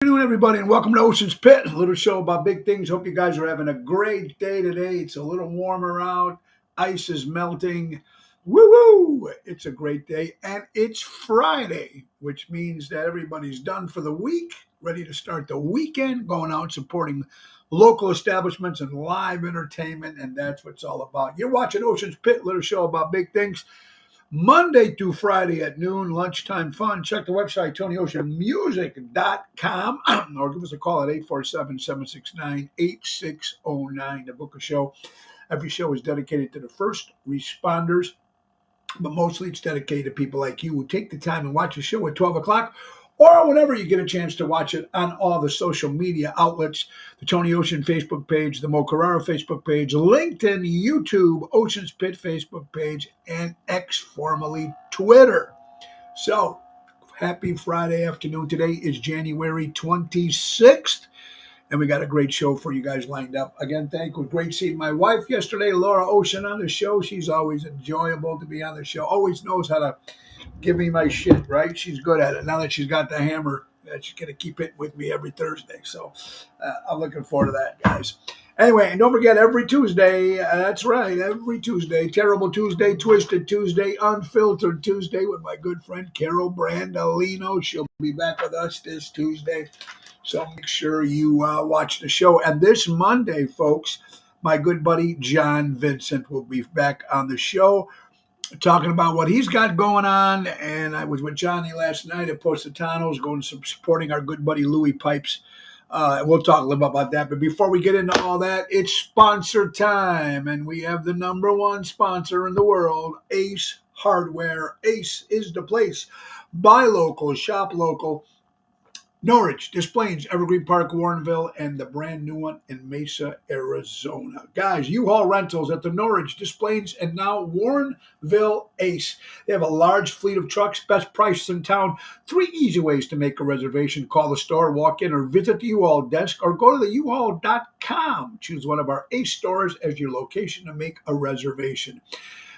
Good afternoon, everybody, and welcome to Ocean's Pit, a little show about big things. Hope you guys are having a great day today. It's a little warmer out. Ice is melting. Woo woo! It's a great day, and it's Friday, which means that everybody's done for the week, ready to start the weekend, going out and supporting local establishments and live entertainment, and that's what it's all about. You're watching Ocean's Pit, a little show about big things. Monday through Friday at noon, lunchtime fun. Check the website, TonyOceanMusic.com, or give us a call at 847-769-8609 to book a show. Every show is dedicated to the first responders, but mostly it's dedicated to people like you who take the time and watch the show at 12 o'clock or whenever you get a chance to watch it on all the social media outlets, the Tony Ocean Facebook page, the Mo Carrara Facebook page, LinkedIn, YouTube, Ocean's Pit Facebook page, and X, formerly Twitter. So, happy Friday afternoon. Today is January 26th. And we got a great show for you guys lined up. Again, great seeing my wife yesterday, Laura Ocean, on the show. She's always enjoyable to be on the show. Always knows how to give me my shit, right? She's good at it. Now that she's got the hammer, she's going to keep it with me every Thursday. So I'm looking forward to that, guys. Anyway, and don't forget, every Tuesday, that's right, every Tuesday, Terrible Tuesday, Twisted Tuesday, Unfiltered Tuesday with my good friend Carol Brandolino. She'll be back with us this Tuesday. So make sure you watch the show. And this Monday, folks, my good buddy John Vincent will be back on the show talking about what he's got going on. And I was with Johnny last night at Positano's going supporting our good buddy Louis Pipes. We'll talk a little bit about that. But before we get into all that, it's sponsor time. And we have the number one sponsor in the world, Ace Hardware. Ace is the place. Buy local, shop local. Norwich, Des Plaines, Evergreen Park, Warrenville, and the brand new one in Mesa, Arizona. Guys, U-Haul Rentals at the Norwich, Des Plaines, and now Warrenville Ace. They have a large fleet of trucks, best prices in town. 3 easy ways to make a reservation. Call the store, walk in, or visit the U-Haul desk, or go to the uhaul.com. Choose one of our Ace stores as your location to make a reservation.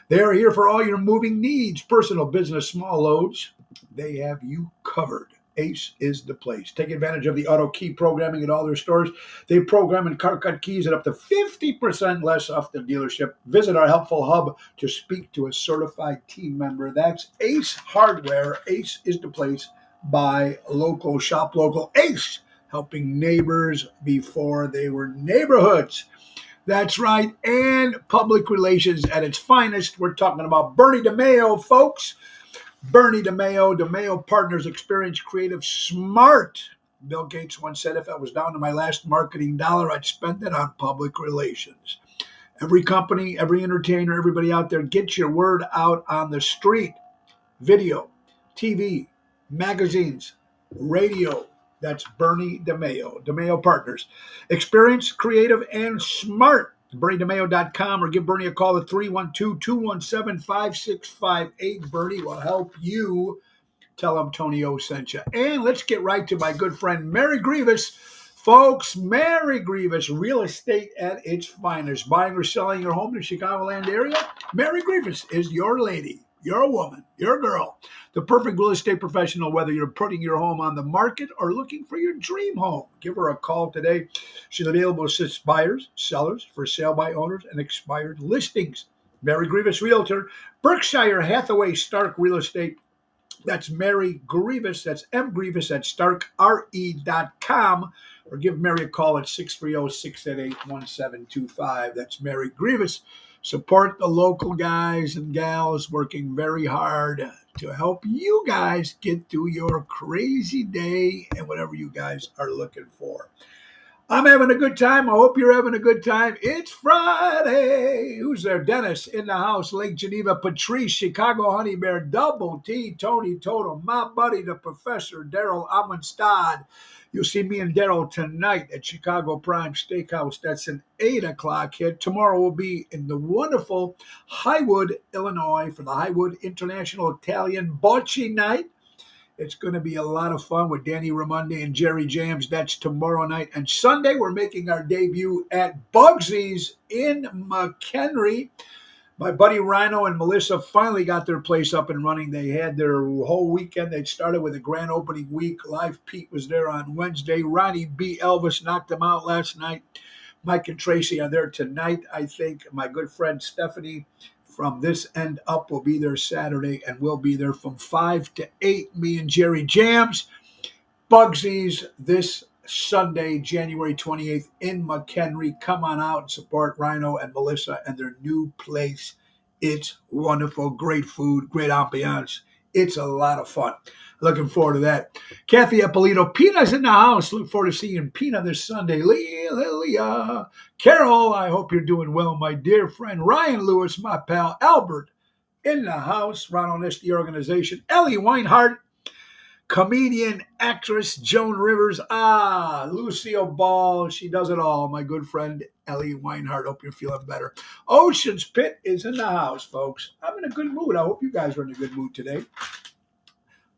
They are here for all your moving needs, personal, business, small loads. They have you covered. Ace is the place. Take advantage of the auto key programming at all their stores. They program and car cut keys at up to 50% less off the dealership. Visit our helpful hub to speak to a certified team member. That's Ace Hardware. Ace is the place. Buy local, shop local. Ace, helping neighbors before they were neighborhoods. That's right. And public relations at its finest. We're talking about Bernie DeMayo, folks. Bernie DeMayo Partners, Experience Creative Smart. Bill Gates once said, if I was down to my last marketing dollar, I'd spend it on public relations. Every company, every entertainer, everybody out there, get your word out on the street. Video, TV, magazines, radio. That's Bernie DeMayo Partners. Experience Creative and Smart. BernieDeMayo.com, or give Bernie a call at 312-217-5658. Bernie will help you. Tell him Tony O sent you. And let's get right to my good friend Mary Grievous. Folks, Mary Grievous, real estate at its finest. Buying or selling your home in the Chicagoland area? Mary Grievous is your lady, your woman, your girl. The perfect real estate professional, whether you're putting your home on the market or looking for your dream home. Give her a call today. She's available to assist buyers, sellers, for sale by owners, and expired listings. Mary Grievous Realtor, Berkshire Hathaway Stark Real Estate. That's Mary Grievous. That's M. Grievous at starkre.com. Or give Mary a call at 630-688-1725. That's Mary Grievous. Support the local guys and gals working very hard to help you guys get through your crazy day and whatever you guys are looking for. I'm having a good time. I hope you're having a good time. It's Friday. Who's there? Dennis in the house. Lake Geneva, Patrice, Chicago Honey Bear, Double T, Tony Totem, my buddy, the Professor, Daryl Amundstad. You'll see me and Daryl tonight at Chicago Prime Steakhouse. That's an 8 o'clock hit. Tomorrow we'll be in the wonderful Highwood, Illinois for the Highwood International Italian Bocce Night. It's going to be a lot of fun with Danny Raimondi and Jerry James. That's tomorrow night. And Sunday, we're making our debut at Bugsy's in McHenry. My buddy Rhino and Melissa finally got their place up and running. They had their whole weekend. They started with a grand opening week. Live Pete was there on Wednesday. Ronnie B. Elvis knocked them out last night. Mike and Tracy are there tonight, I think. My good friend Stephanie from this end up will be there Saturday, and we'll be there from 5 to 8. Me and Jerry Jams. Bugsy's this Sunday, January 28th in McHenry. Come on out and support Rhino and Melissa and their new place. It's wonderful, great food, great ambiance. It's a lot of fun. Looking forward to that. Kathy Eppolito, Pina's in the house. Look forward to seeing Pina this Sunday. Lilia, Carol, I hope you're doing well, my dear friend. Ryan Lewis, my pal. Albert in the house. Ronald Nesty Organization. Ellie Weinhardt. Comedian, actress, Joan Rivers. Lucille Ball. She does it all. My good friend, Ellie Weinhardt. Hope you're feeling better. Ocean's Pit is in the house, folks. I'm in a good mood. I hope you guys are in a good mood today.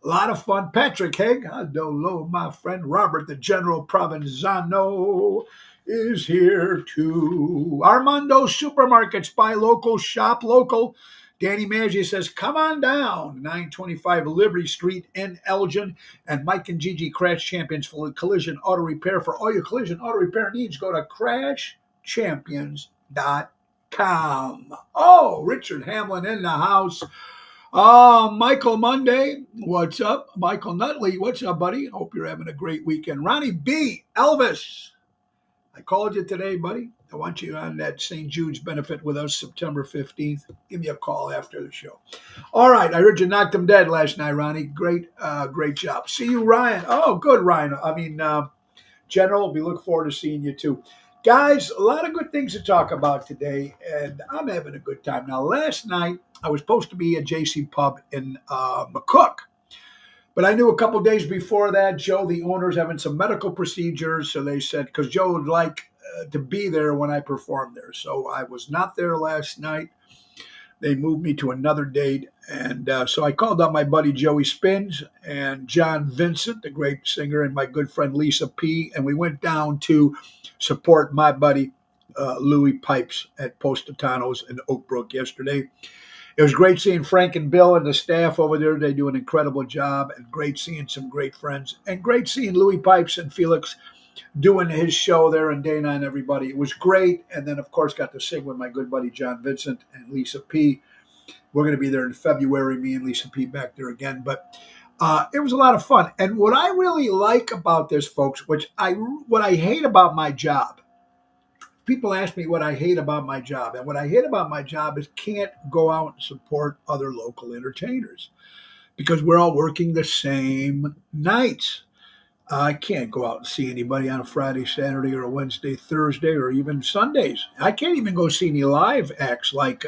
A lot of fun. Patrick Haig. Hello, my friend. Robert, the General Provenzano, is here too. Armando Supermarkets. Buy local, shop local. Danny Maggi says, come on down, 925 Liberty Street in Elgin. And Mike and Gigi, Crash Champions for Collision Auto Repair. For all your collision auto repair needs, go to crashchampions.com. Oh, Richard Hamlin in the house. Michael Monday, what's up? Michael Nutley, what's up, buddy? Hope you're having a great weekend. Ronnie B. Elvis, I called you today, buddy. I want you on that St. Jude's benefit with us September 15th. Give me a call after the show. All right. I heard you knocked them dead last night, Ronnie. Great job. See you, Ryan. Oh, good, Ryan. General, we look forward to seeing you too. Guys, a lot of good things to talk about today, and I'm having a good time. Now, last night, I was supposed to be at JC Pub in McCook. But I knew a couple days before that, Joe, the owner's having some medical procedures. So they said, because Joe would like to be there when I performed there. So I was not there last night. They moved me to another date. And so I called up my buddy Joey Spins and John Vincent, the great singer, and my good friend Lisa P. And we went down to support my buddy Louis Pipes at Positano's in Oak Brook yesterday. It was great seeing Frank and Bill and the staff over there. They do an incredible job, and great seeing some great friends, and great seeing Louis Pipes and Felix doing his show there, and Dana and everybody. It was great. And then, of course, got to sing with my good buddy John Vincent and Lisa P. We're going to be there in February, me and Lisa P. back there again. But it was a lot of fun. And what I really like about this, folks, what I hate about my job, people ask me what I hate about my job. And what I hate about my job is can't go out and support other local entertainers because we're all working the same nights. I can't go out and see anybody on a Friday, Saturday, or a Wednesday, Thursday, or even Sundays. I can't even go see any live acts like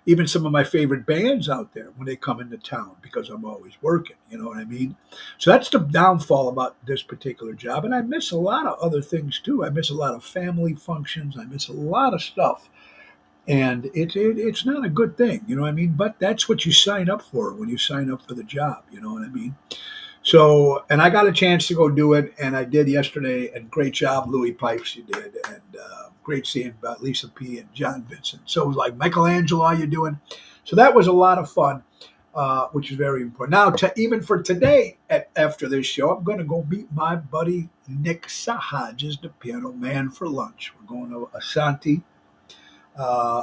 even some of my favorite bands out there when they come into town because I'm always working. You know what I mean? So that's the downfall about this particular job. And I miss a lot of other things too. I miss a lot of family functions. I miss a lot of stuff. And it's not a good thing. You know what I mean? But that's what you sign up for when you sign up for the job. You know what I mean? So, and I got a chance to go do it, and I did yesterday, and great job, Louis Pipes, you did, and great seeing about Lisa P. and John Vincent. So it was like, Michelangelo, how you doing? So that was a lot of fun, which is very important. Now, even for today, after this show, I'm going to go meet my buddy Nick Sahajas, the piano man, for lunch. We're going to Asante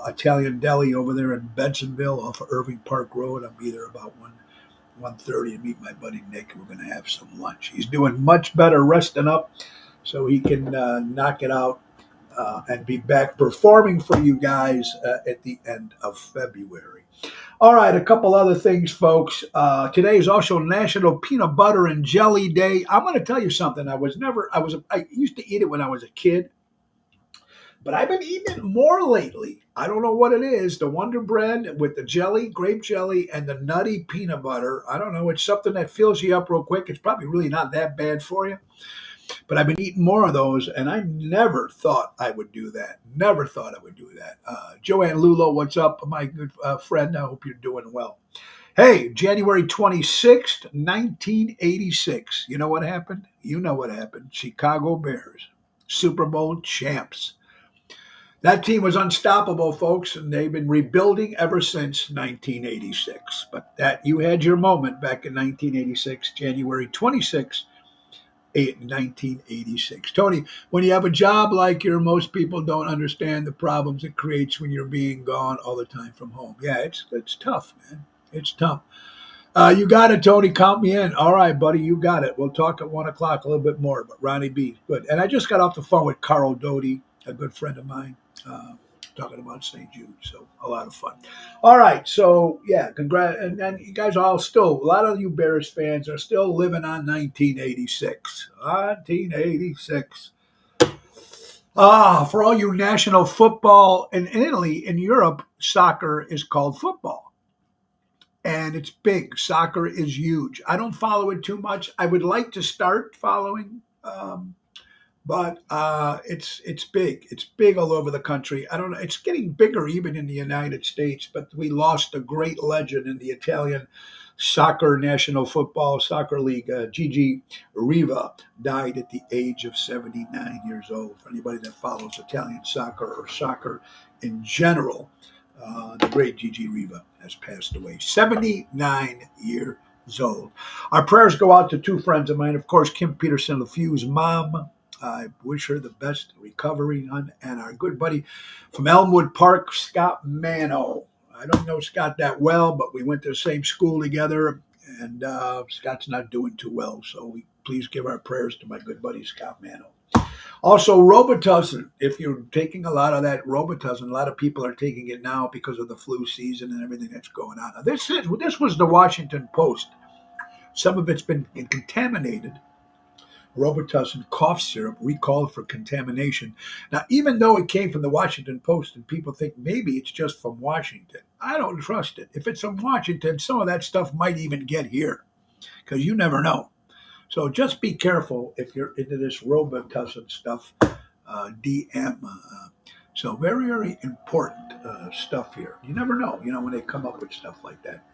Italian Deli over there in Bensonville off of Irving Park Road. I'll be there about 1:30 and meet my buddy Nick. We're going to have some lunch. He's doing much better resting up so he can knock it out and be back performing for you guys at the end of February. All right, a couple other things, folks. Today is also National Peanut Butter and Jelly Day. I'm going to tell you something. I used to eat it when I was a kid, but I've been eating it more lately. I don't know what it is. The Wonder Bread with the jelly, grape jelly, and the nutty peanut butter. I don't know. It's something that fills you up real quick. It's probably really not that bad for you. But I've been eating more of those, and I never thought I would do that. Never thought I would do that. Joanne Lulo, what's up, my good friend? I hope you're doing well. Hey, January 26th, 1986. You know what happened? You know what happened. Chicago Bears, Super Bowl champs. That team was unstoppable, folks, and they've been rebuilding ever since 1986. But that you had your moment back in 1986, January 26th, 1986. Tony, when you have a job like your, most people don't understand the problems it creates when you're being gone all the time from home. Yeah, it's tough, man. It's tough. You got it, Tony. Count me in. All right, buddy, you got it. We'll talk at 1 o'clock a little bit more. But Ronnie B, good. And I just got off the phone with Carl Doty, a good friend of mine, uh, talking about St. Jude. So a lot of fun. All right, so yeah, congrats. And you guys all still, a lot of you Bears fans are still living on 1986. 1986. For all you national football in Italy, in Europe, soccer is called football and it's big. Soccer is huge. I don't follow it too much. I would like to start following, but it's big. It's big all over the country. I don't know. It's getting bigger even in the United States. But we lost a great legend in the Italian soccer national football soccer league. Gigi Riva died at the age of 79 years old. For anybody that follows Italian soccer or soccer in general, the great Gigi Riva has passed away, 79 years old. Our prayers go out to two friends of mine, of course, Kim Peterson LeFew's mom. I wish her the best recovery, and our good buddy from Elmwood Park, Scott Mano. I don't know Scott that well, but we went to the same school together, and Scott's not doing too well. So please give our prayers to my good buddy Scott Mano. Also, Robitussin. If you're taking a lot of that Robitussin, a lot of people are taking it now because of the flu season and everything that's going on. Now, this was the Washington Post. Some of it's been contaminated. Robitussin cough syrup recalled for contamination. Now, even though it came from the Washington Post and people think maybe it's just from Washington, I don't trust it. If it's from Washington, some of that stuff might even get here because you never know. So just be careful if you're into this Robitussin stuff. DM. So very, very important stuff here. You never know, when they come up with stuff like that.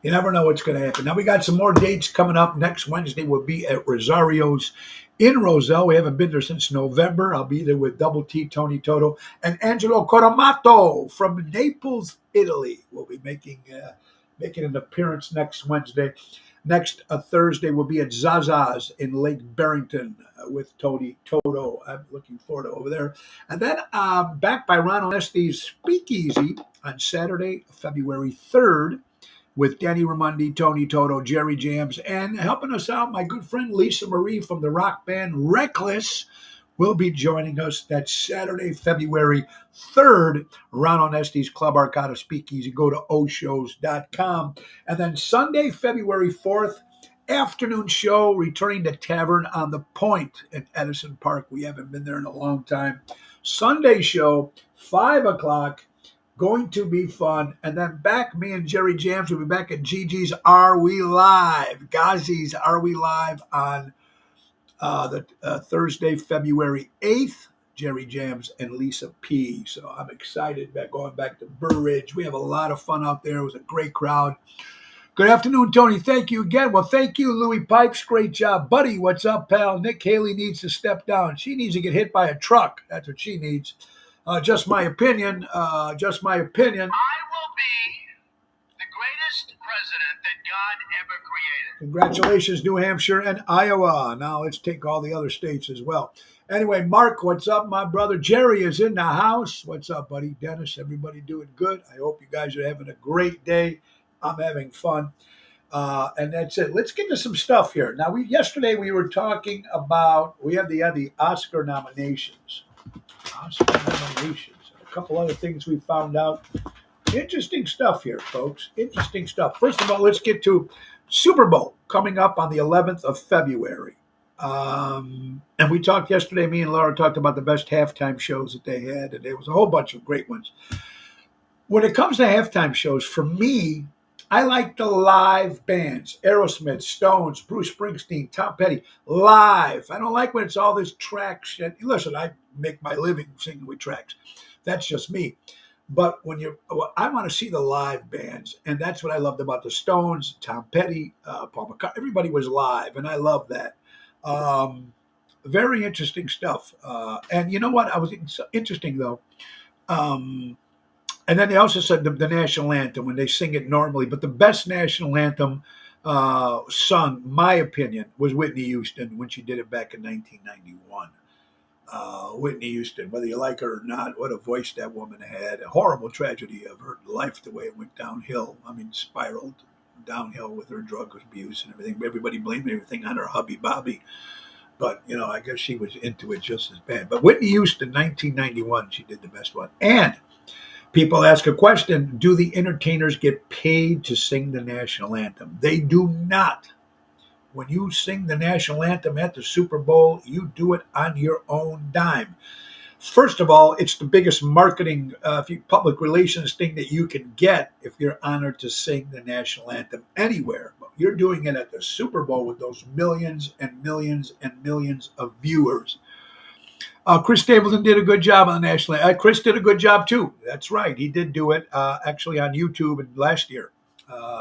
You never know what's going to happen. Now, we got some more dates coming up. Next Wednesday, we'll be at Rosario's in Roselle. We haven't been there since November. I'll be there with Double T, Tony Toto, and Angelo Coramato from Naples, Italy. We'll be making an appearance next Wednesday. Next Thursday, we'll be at Zaza's in Lake Barrington with Tony Toto. I'm looking forward to over there. And then back by Ron Onesti's Speakeasy on Saturday, February 3rd, with Danny Ramundi, Tony Toto, Jerry Jams, and helping us out, my good friend Lisa Marie from the rock band Reckless will be joining us that Saturday, February 3rd, Ron Onesti's Club Arcada Speakeasy. Go to oshows.com. And then Sunday, February 4th, afternoon show, returning to Tavern on the Point at Edison Park. We haven't been there in a long time. Sunday show, 5 o'clock. Going to be fun. And then me and Jerry Jams will be back at Gigi's Are We Live? Ghazi's Are We Live on the Thursday, February 8th. Jerry Jams and Lisa P. So I'm excited about going back to Burr Ridge. We have a lot of fun out there. It was a great crowd. Good afternoon, Tony. Thank you again. Well, thank you, Louis Pipes. Great job. Buddy, what's up, pal? Nick Haley needs to step down. She needs to get hit by a truck. That's what she needs. Just my opinion. Just my opinion. I will be the greatest president that God ever created. Congratulations, New Hampshire and Iowa. Now let's take all the other states as well. Anyway, Mark, what's up, my brother? Jerry is in the house. What's up, buddy? Dennis, everybody doing good? I hope you guys are having a great day. I'm having fun. And that's it. Let's get to some stuff here. Now, yesterday we were talking about, we had the Oscar nominations. A couple other things we found out. Interesting stuff here, folks. Interesting stuff. First of all, let's get to Super Bowl coming up on the 11th of February. And we talked yesterday, me and Laura talked about the best halftime shows that they had, and there was a whole bunch of great ones. When it comes to halftime shows, for me, I like the live bands. Aerosmith, Stones, Bruce Springsteen, Tom Petty. Live. I don't like when it's all this track shit. Listen, I make my living singing with tracks. That's just me. But I want to see the live bands. And that's what I loved about the Stones, Tom Petty, Paul McCartney. Everybody was live, and I love that. Very interesting stuff. And you know what? I was interesting though. Um, and then they also said the national anthem when they sing it normally. But the best national anthem sung, my opinion, was Whitney Houston when she did it back in 1991. Whitney Houston, whether you like her or not, what a voice that woman had. A horrible tragedy of her life, the way it went downhill. I mean, spiraled downhill with her drug abuse and everything. Everybody blamed everything on her hubby Bobby. But, I guess she was into it just as bad. But Whitney Houston, 1991, she did the best one. And people ask a question, do the entertainers get paid to sing the national anthem? They do not. When you sing the national anthem at the Super Bowl, you do it on your own dime. First of all, it's the biggest marketing, public relations thing that you can get if you're honored to sing the national anthem anywhere. But you're doing it at the Super Bowl with those millions and millions and millions of viewers. Chris Stapleton did a good job on the national anthem. Chris did a good job too. That's right. He did do it actually on YouTube last year.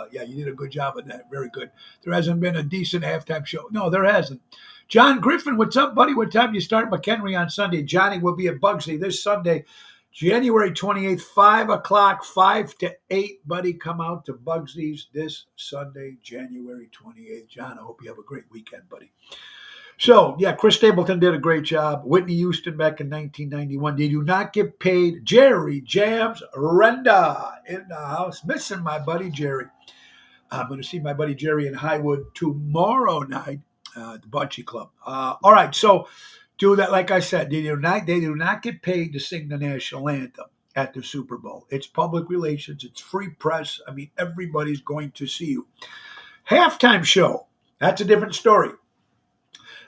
Yeah, you did a good job of that. Very good. There hasn't been a decent halftime show. No, there hasn't. John Griffin, what's up, buddy? What time do you start McHenry on Sunday? Johnny will be at Bugsy this Sunday, January 28th, 5 o'clock, 5 to 8. Buddy, come out to Bugsy's this Sunday, January 28th. John, I hope you have a great weekend, buddy. So, yeah, Chris Stapleton did a great job. Whitney Houston back in 1991. They do not get paid. Jerry Jams Renda in the house. Missing my buddy Jerry. I'm going to see my buddy Jerry in Highwood tomorrow night at the Bocce Club. All right, so do that. Like I said, they do not get paid to sing the national anthem at the Super Bowl. It's public relations. It's free press. I mean, everybody's going to see you. Halftime show. That's a different story.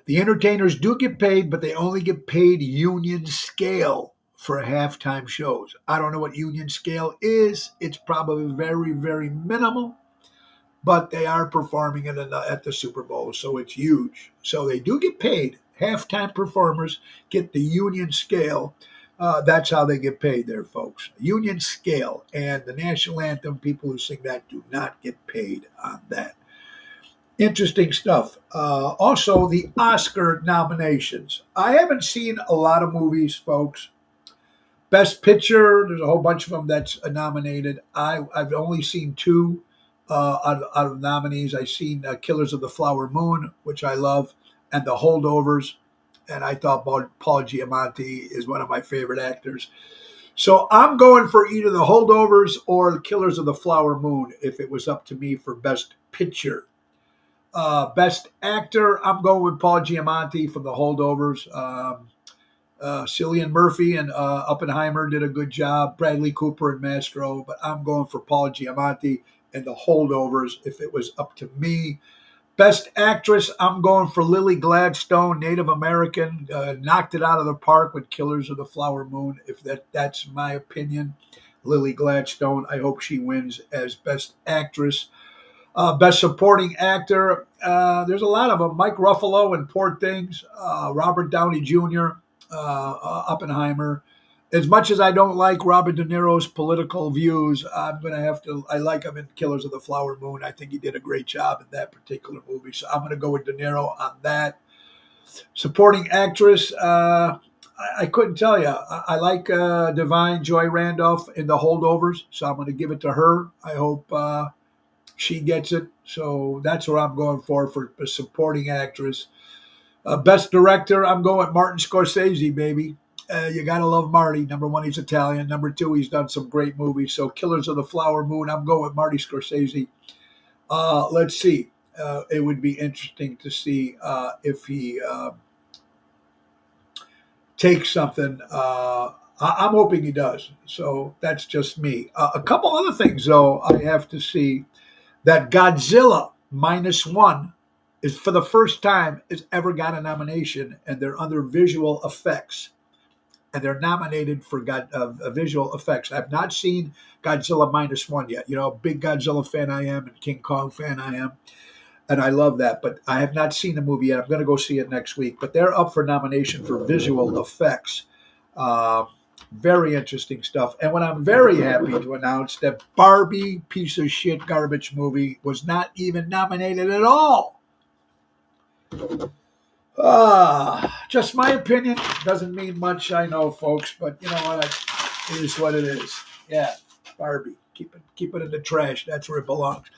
The entertainers do get paid, but they only get paid union scale for halftime shows. I don't know what union scale is. It's probably very, very minimal, but they are performing it at the Super Bowl, so it's huge. So they do get paid. Halftime performers get the union scale. That's how they get paid there, folks. Union scale. And the national anthem, people who sing that do not get paid on that. Interesting stuff. Also, the Oscar nominations. I haven't seen a lot of movies, folks. Best Picture, there's a whole bunch of them that's nominated. I've only seen two out of nominees. I've seen Killers of the Flower Moon, which I love, and The Holdovers. And I thought Paul Giamatti is one of my favorite actors. So I'm going for either The Holdovers or The Killers of the Flower Moon if it was up to me for Best Picture. Best Actor, I'm going with Paul Giamatti from The Holdovers. Cillian Murphy and Oppenheimer did a good job. Bradley Cooper and Mastro, but I'm going for Paul Giamatti and The Holdovers if it was up to me. Best Actress, I'm going for Lily Gladstone, Native American. Knocked it out of the park with Killers of the Flower Moon. If that's my opinion. Lily Gladstone, I hope she wins as Best Actress. Best Supporting Actor, there's a lot of them. Mike Ruffalo in Poor Things, Robert Downey Jr., Oppenheimer. As much as I don't like Robert De Niro's political views, I'm going to have to, I like him in Killers of the Flower Moon. I think he did a great job in that particular movie. So I'm going to go with De Niro on that. Supporting Actress, I couldn't tell you. I like Divine Joy Randolph in The Holdovers, so I'm going to give it to her. I hope she gets it. So that's what I'm going for supporting actress. Best director, I'm going with Martin Scorsese, baby. You got to love Marty. Number one, he's Italian. Number two, he's done some great movies. So Killers of the Flower Moon, I'm going with Marty Scorsese. Let's see. It would be interesting to see if he takes something. I'm hoping he does. So that's just me. A couple other things, though, I have to see. That Godzilla -1 is for the first time has ever got a nomination, and they're under visual effects, and they're nominated for visual effects. I've not seen Godzilla -1 yet. You know, big Godzilla fan I am, and King Kong fan I am, and I love that. But I have not seen the movie yet. I'm going to go see it next week. But they're up for nomination for visual effects. Very interesting stuff. And when I'm very happy to announce that Barbie piece of shit garbage movie was not even nominated at all. Just my opinion. Doesn't mean much, I know, folks, but you know what? It is what it is. Yeah, Barbie. Keep it in the trash. That's where it belongs.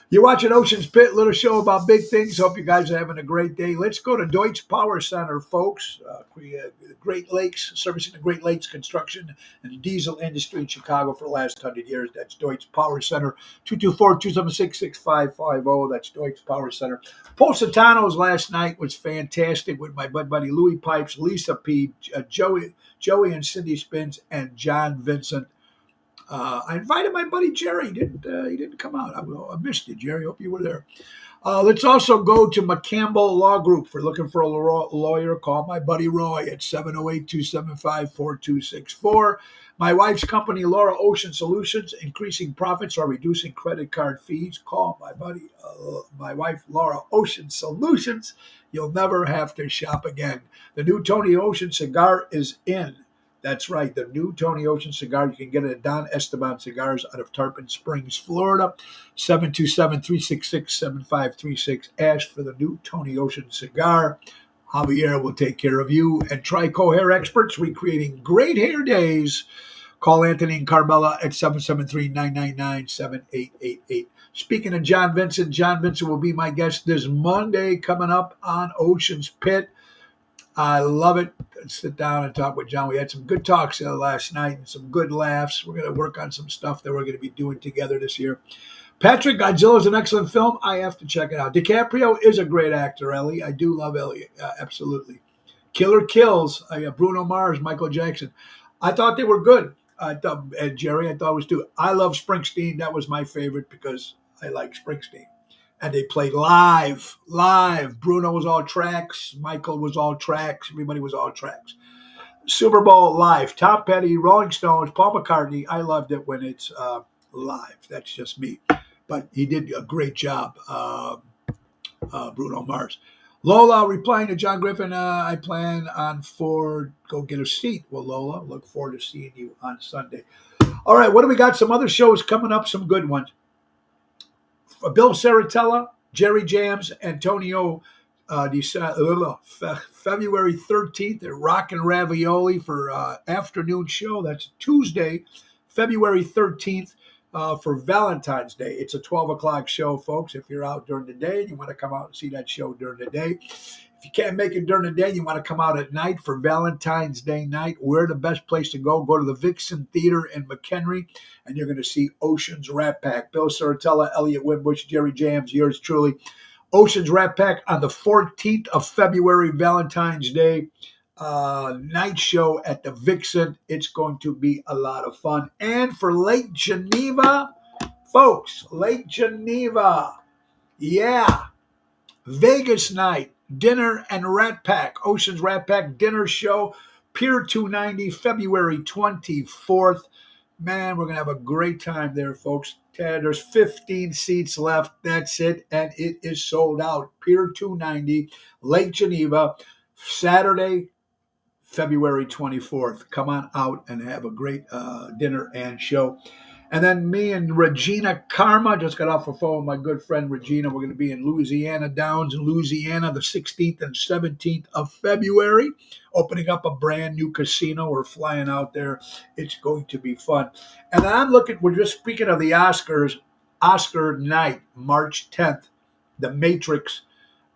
You're watching Ocean's Pit, little show about big things. Hope you guys are having a great day. Let's go to Deutsche Power Center, folks. The Great Lakes, servicing the Great Lakes construction and the diesel industry in Chicago for the last 100 years. That's Deutsche Power Center, 224-276-6550. That's Deutsche Power Center. Positano's last night was fantastic with my buddy Louis Pipes, Lisa P, Joey and Cindy Spins, and John Vincent. I invited my buddy Jerry. He didn't come out. I missed you, Jerry. Hope you were there. Let's also go to McCampbell Law Group. For looking for a lawyer, call my buddy Roy at 708-275-4264. My wife's company, Laura Ocean Solutions, increasing profits or reducing credit card fees. Call my wife, Laura Ocean Solutions. You'll never have to shop again. The new Tony Ocean cigar is in. That's right, the new Tony Ocean cigar. You can get it at Don Esteban Cigars out of Tarpon Springs, Florida. 727-366-7536. Ask for the new Tony Ocean cigar. Javier will take care of you. And Trico Hair Experts, recreating great hair days. Call Anthony and Carmela at 773-999-7888. Speaking of John Vincent will be my guest this Monday coming up on Ocean's Pit. I love it. Let's sit down and talk with John. We had some good talks last night and some good laughs. We're going to work on some stuff that we're going to be doing together this year. Patrick, Godzilla is an excellent film. I have to check it out. DiCaprio is a great actor, Ellie. I do love Ellie. Absolutely. Killer Kills, Bruno Mars, Michael Jackson. I thought they were good. And Jerry, I thought it was too. I love Springsteen. That was my favorite because I like Springsteen. And they played live. Bruno was all tracks. Michael was all tracks. Everybody was all tracks. Super Bowl live. Tom Petty, Rolling Stones, Paul McCartney. I loved it when it's live. That's just me. But he did a great job, Bruno Mars. Lola replying to John Griffin, I plan on Ford. Go get a seat. Well, Lola, look forward to seeing you on Sunday. All right, what do we got? Some other shows coming up, some good ones. Bill Saratella, Jerry Jams, Antonio February 13th at Rockin' Ravioli for afternoon show. That's Tuesday, February 13th for Valentine's Day. It's a 12 o'clock show, folks. If you're out during the day and you want to come out and see that show during the day. If you can't make it during the day, you want to come out at night for Valentine's Day night. We're the best place to go. Go to the Vixen Theater in McHenry, and you're going to see Ocean's Rat Pack. Bill Saratella, Elliot Winbush, Jerry Jams, yours truly. Ocean's Rat Pack on the 14th of February, Valentine's Day. Night show at the Vixen. It's going to be a lot of fun. And for Lake Geneva, folks, Lake Geneva, yeah, Vegas night, dinner and Rat Pack, Ocean's Rat Pack dinner show, Pier 290, February 24th. Man, we're going to have a great time there, folks. There's 15 seats left. That's it. And it is sold out. Pier 290, Lake Geneva, Saturday, February 24th. Come on out and have a great dinner and show. And then me and Regina Karma just got off the phone with my good friend Regina. We're going to be in Louisiana Downs in Louisiana the 16th and 17th of February, opening up a brand new casino. We're flying out there. It's going to be fun. And then we're just speaking of the Oscars, Oscar night, March 10th, the Matrix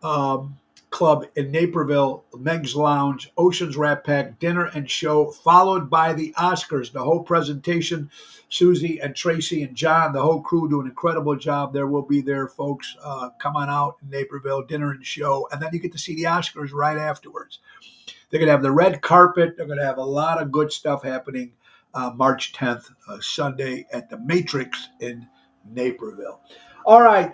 Club in Naperville, Meg's Lounge, Ocean's Rat Pack, dinner and show, followed by the Oscars. The whole presentation, Susie and Tracy and John, the whole crew do an incredible job. There will be there, folks. Come on out in Naperville, dinner and show. And then you get to see the Oscars right afterwards. They're going to have the red carpet. They're going to have a lot of good stuff happening March 10th, Sunday at the Matrix in Naperville. All right.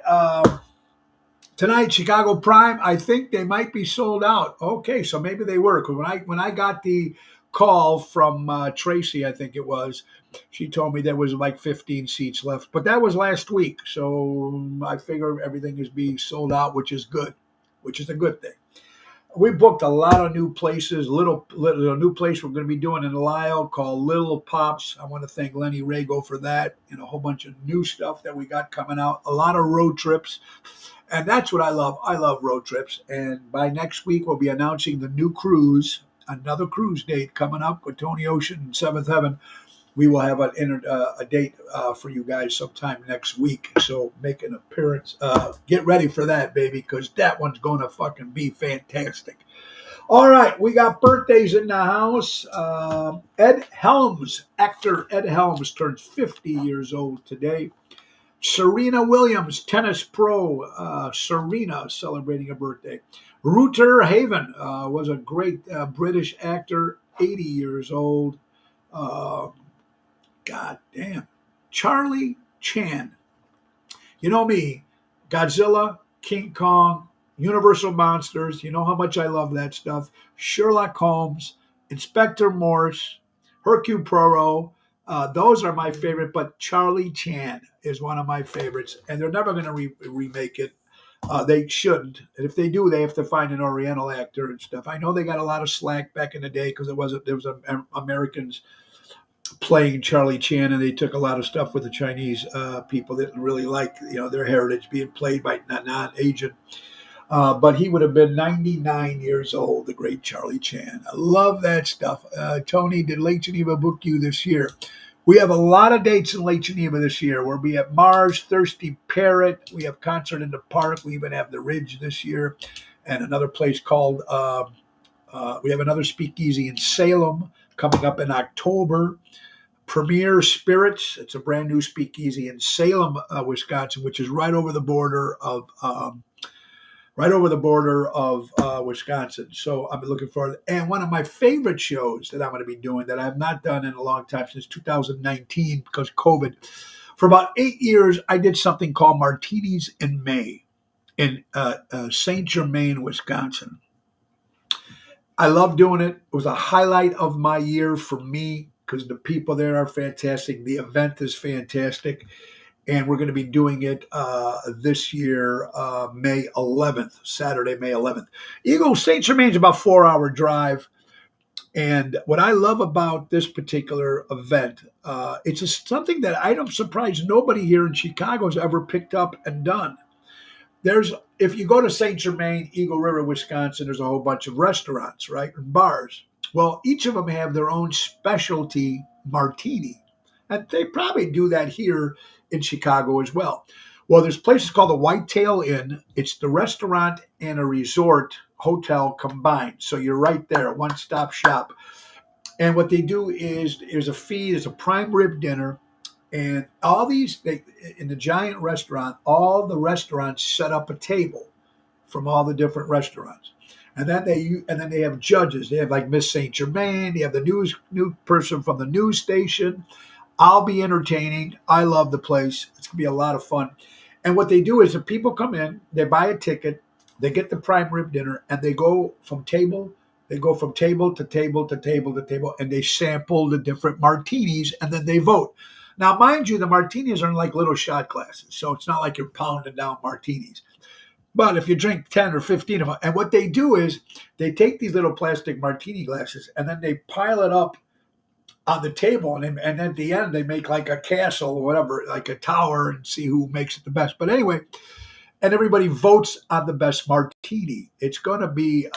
Tonight, Chicago Prime, I think they might be sold out. Okay, so maybe they were. Because when I got the call from Tracy, I think it was, she told me there was like 15 seats left. But that was last week, so I figure everything is being sold out, which is good, which is a good thing. We booked a lot of new places. A new place we're going to be doing in Lisle called Little Pops. I want to thank Lenny Rago for that, and a whole bunch of new stuff that we got coming out. A lot of road trips. And that's what I love. I love road trips. And by next week, we'll be announcing the new cruise, another cruise date coming up with Tony Ocean and Seventh Heaven. We will have a date for you guys sometime next week. So make an appearance. Get ready for that, baby, because that one's going to fucking be fantastic. All right, we got birthdays in the house. Ed Helms, actor Ed Helms, turns 50 years old today. Serena Williams, tennis pro. Serena celebrating a birthday. Rutger Haven was a great British actor, 80 years old. Uh, God damn. Charlie Chan. You know me, Godzilla, King Kong, Universal Monsters. You know how much I love that stuff. Sherlock Holmes, Inspector Morse, Hercule Poirot. Those are my favorite, but Charlie Chan is one of my favorites, and they're never going to remake it. They shouldn't. And if they do, they have to find an Oriental actor and stuff. I know they got a lot of slack back in the day because there was Americans playing Charlie Chan, and they took a lot of stuff with the Chinese people that didn't really like their heritage being played by non-Asian. But he would have been 99 years old, the great Charlie Chan. I love that stuff. Tony, did Lake Geneva book you this year? We have a lot of dates in Lake Geneva this year. We'll be at Mars, Thirsty Parrot. We have Concert in the Park. We even have the Ridge this year, and another place called. We have another speakeasy in Salem coming up in October. Premier Spirits. It's a brand new speakeasy in Salem, Wisconsin, which is right over the border of Wisconsin. So I'm looking forward. And one of my favorite shows that I'm going to be doing that I have not done in a long time, since 2019 because of COVID. For about 8 years, I did something called Martinis in May in St. Germain, Wisconsin. I love doing it. It was a highlight of my year for me because the people there are fantastic. The event is fantastic. And we're going to be doing it this year, May 11th, Saturday, May 11th. St. Germain's about a 4-hour drive. And what I love about this particular event, something that I'm surprised nobody here in Chicago has ever picked up and done. If you go to St. Germain, Eagle River, Wisconsin, there's a whole bunch of restaurants, right, and bars. Well, each of them have their own specialty martini. And they probably do that here in Chicago as well. Well, there's places called the Whitetail Inn. It's the restaurant and a resort hotel combined. So you're right there, one-stop shop. And what they do is there's a fee, there's a prime rib dinner, and in the giant restaurant, all the restaurants set up a table from all the different restaurants. And then they have judges. They have like Miss St. Germain. They have the new person from the news station. I'll be entertaining. I love the place. It's going to be a lot of fun. And what they do is the people come in, they buy a ticket, they get the prime rib dinner, and they go from table to table to table to table, and they sample the different martinis, and then they vote. Now, mind you, the martinis are in like little shot glasses, so it's not like you're pounding down martinis. But if you drink 10 or 15 of them, and what they do is they take these little plastic martini glasses, and then they pile it up on the table, and at the end they make like a castle or whatever, like a tower, and see who makes it the best. But anyway, and everybody votes on the best martini. It's going to be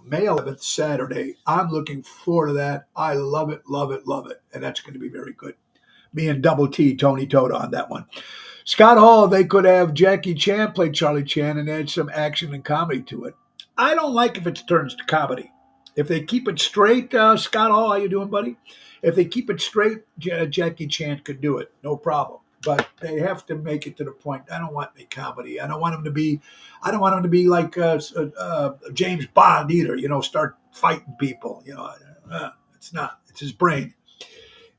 May 11th, Saturday. I'm looking forward to that. I love it, love it, love it, and that's going to be very good. Me and Double T, Tony Toda on that one. Scott Hall, they could have Jackie Chan play Charlie Chan and add some action and comedy to it. I don't like if it turns to comedy. If they keep it straight, Scott Hall, how you doing, buddy? If they keep it straight, Jackie Chan could do it, no problem. But they have to make it to the point. I don't want any comedy. I don't want him to be like James Bond either. Start fighting people. It's not. It's his brain.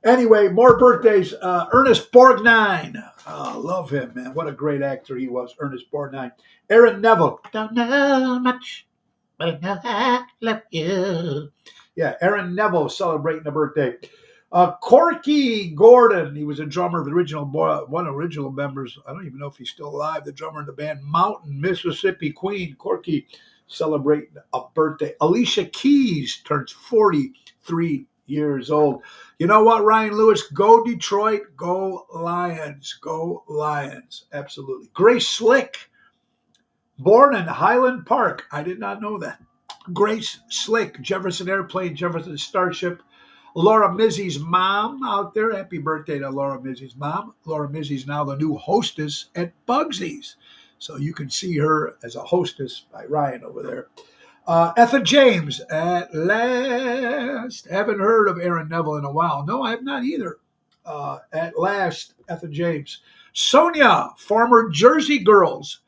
Anyway, more birthdays. Ernest Borgnine. Love him, man. What a great actor he was, Ernest Borgnine. Aaron Neville. Don't know much, but I know I love you. Yeah, Aaron Neville celebrating a birthday. Corky Gordon. He was a drummer of the one of the original members. I don't even know if he's still alive. The drummer in the band Mountain Mississippi Queen. Corky celebrating a birthday. Alicia Keys turns 43 years old. You know what, Ryan Lewis? Go Detroit. Go Lions. Go Lions. Absolutely. Grace Slick. Born in Highland Park. I did not know that. Grace Slick, Jefferson Airplane, Jefferson Starship. Laura Mizzy's mom out there. Happy birthday to Laura Mizzy's mom. Laura Mizzy's now the new hostess at Bugsy's. So you can see her as a hostess by Ryan over there. Etha James, at last. Haven't heard of Aaron Neville in a while. No, I have not either. At last, Etha James. Sonia, former Jersey Girls.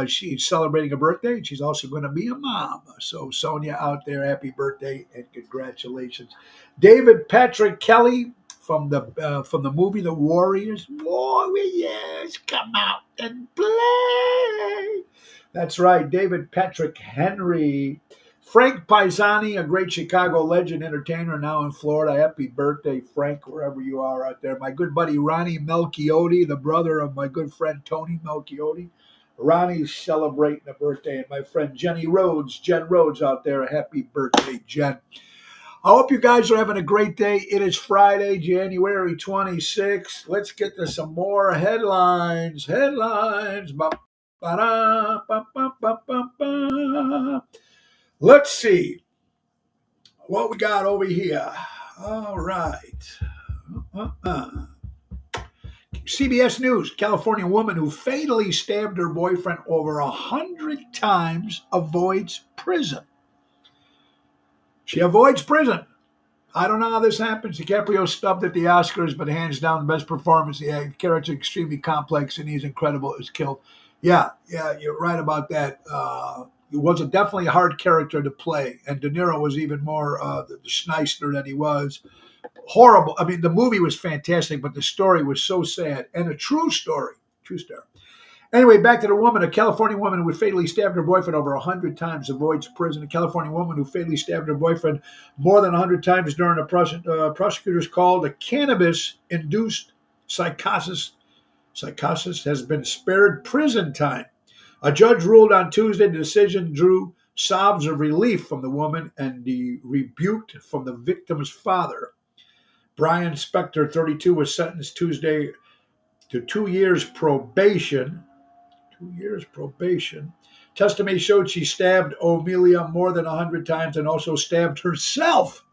She's celebrating a birthday. She's also going to be a mom. So Sonia out there, happy birthday and congratulations. David Patrick Kelly from the movie The Warriors. Warriors, come out and play. That's right, David Patrick Henry. Frank Paisani, a great Chicago legend entertainer now in Florida. Happy birthday, Frank, wherever you are out there. My good buddy Ronnie Melchiotti, the brother of my good friend Tony Melchiotti. Ronnie's celebrating a birthday. And my friend Jen Rhodes out there. Happy birthday, Jen. I hope you guys are having a great day. It is Friday, January 26th. Let's get to some more headlines. Ba-da-ba-ba-ba-ba-ba. Let's see what we got over here. All right. CBS News, California woman who fatally stabbed her boyfriend over 100 times avoids prison. She avoids prison. I don't know how this happens. DiCaprio stubbed at the Oscars, but hands down the best performance. The character's extremely complex and he's incredible as killed. Yeah, you're right about that. It was definitely a hard character to play, and De Niro was even more the Schneisler than he was. Horrible. I mean, the movie was fantastic, but the story was so sad, and a true story. True story. Anyway, back to the woman. A California woman who fatally stabbed her boyfriend over 100 times avoids prison. A California woman who fatally stabbed her boyfriend more than 100 times during a prosecutor's call to cannabis-induced psychosis has been spared prison time. A judge ruled on Tuesday the decision drew sobs of relief from the woman and the rebuked from the victim's father. Brian Spector, 32, was sentenced Tuesday to 2 years probation. 2 years probation. Testimony showed she stabbed O'Melia more than 100 times and also stabbed herself,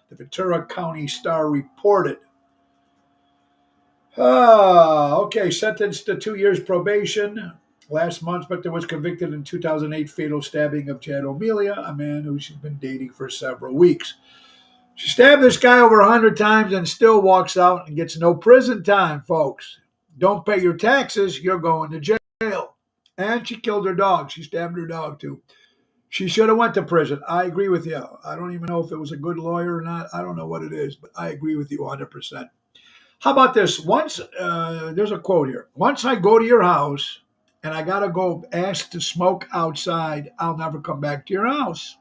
the Ventura County Star reported. Okay, sentenced to 2 years probation last month, but was convicted in 2008 fatal stabbing of Chad O'Melia, a man who she's been dating for several weeks. She stabbed this guy over 100 times and still walks out and gets no prison time, folks. Don't pay your taxes, you're going to jail. And she killed her dog. She stabbed her dog, too. She should have went to prison. I agree with you. I don't even know if it was a good lawyer or not. I don't know what it is, but I agree with you 100%. How about this? Once, there's a quote here. Once I go to your house and I got to go ask to smoke outside, I'll never come back to your house.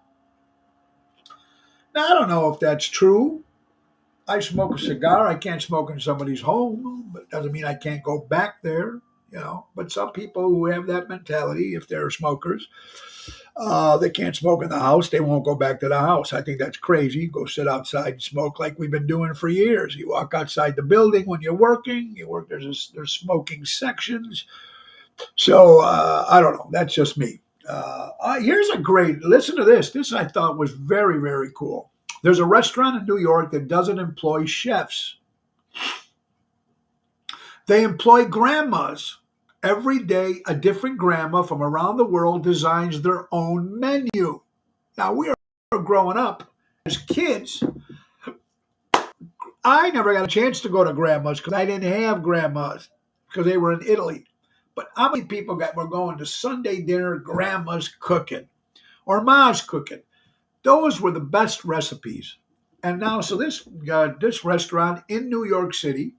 Now, I don't know if that's true. I smoke a cigar. I can't smoke in somebody's home, but it doesn't mean I can't go back there, you know. But some people who have that mentality, if they're smokers, they can't smoke in the house. They won't go back to the house. I think that's crazy. Go sit outside and smoke like we've been doing for years. You walk outside the building when you're working. There's smoking sections. So I don't know. That's just me. Here's a great, listen to this. This I thought was very, very cool. There's a restaurant in New York that doesn't employ chefs. They employ grandmas. Every day, a different grandma from around the world designs their own menu. Now, we are growing up as kids. I never got a chance to go to grandma's because I didn't have grandmas because they were in Italy. But how many people were going to Sunday dinner, grandma's cooking or ma's cooking? Those were the best recipes. And now, so this restaurant in New York City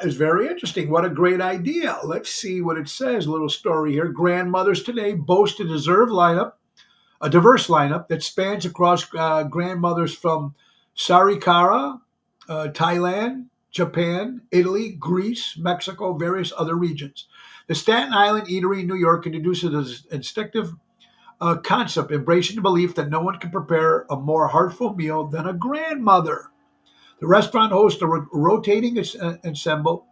is very interesting. What a great idea. Let's see what it says. A little story here. Grandmothers today boast a diverse lineup that spans across grandmothers from Sarikara, Thailand, Japan, Italy, Greece, Mexico, various other regions. The Staten Island Eatery in New York introduces an instinctive concept, embracing the belief that no one can prepare a more heartful meal than a grandmother. The restaurant hosts a rotating ensemble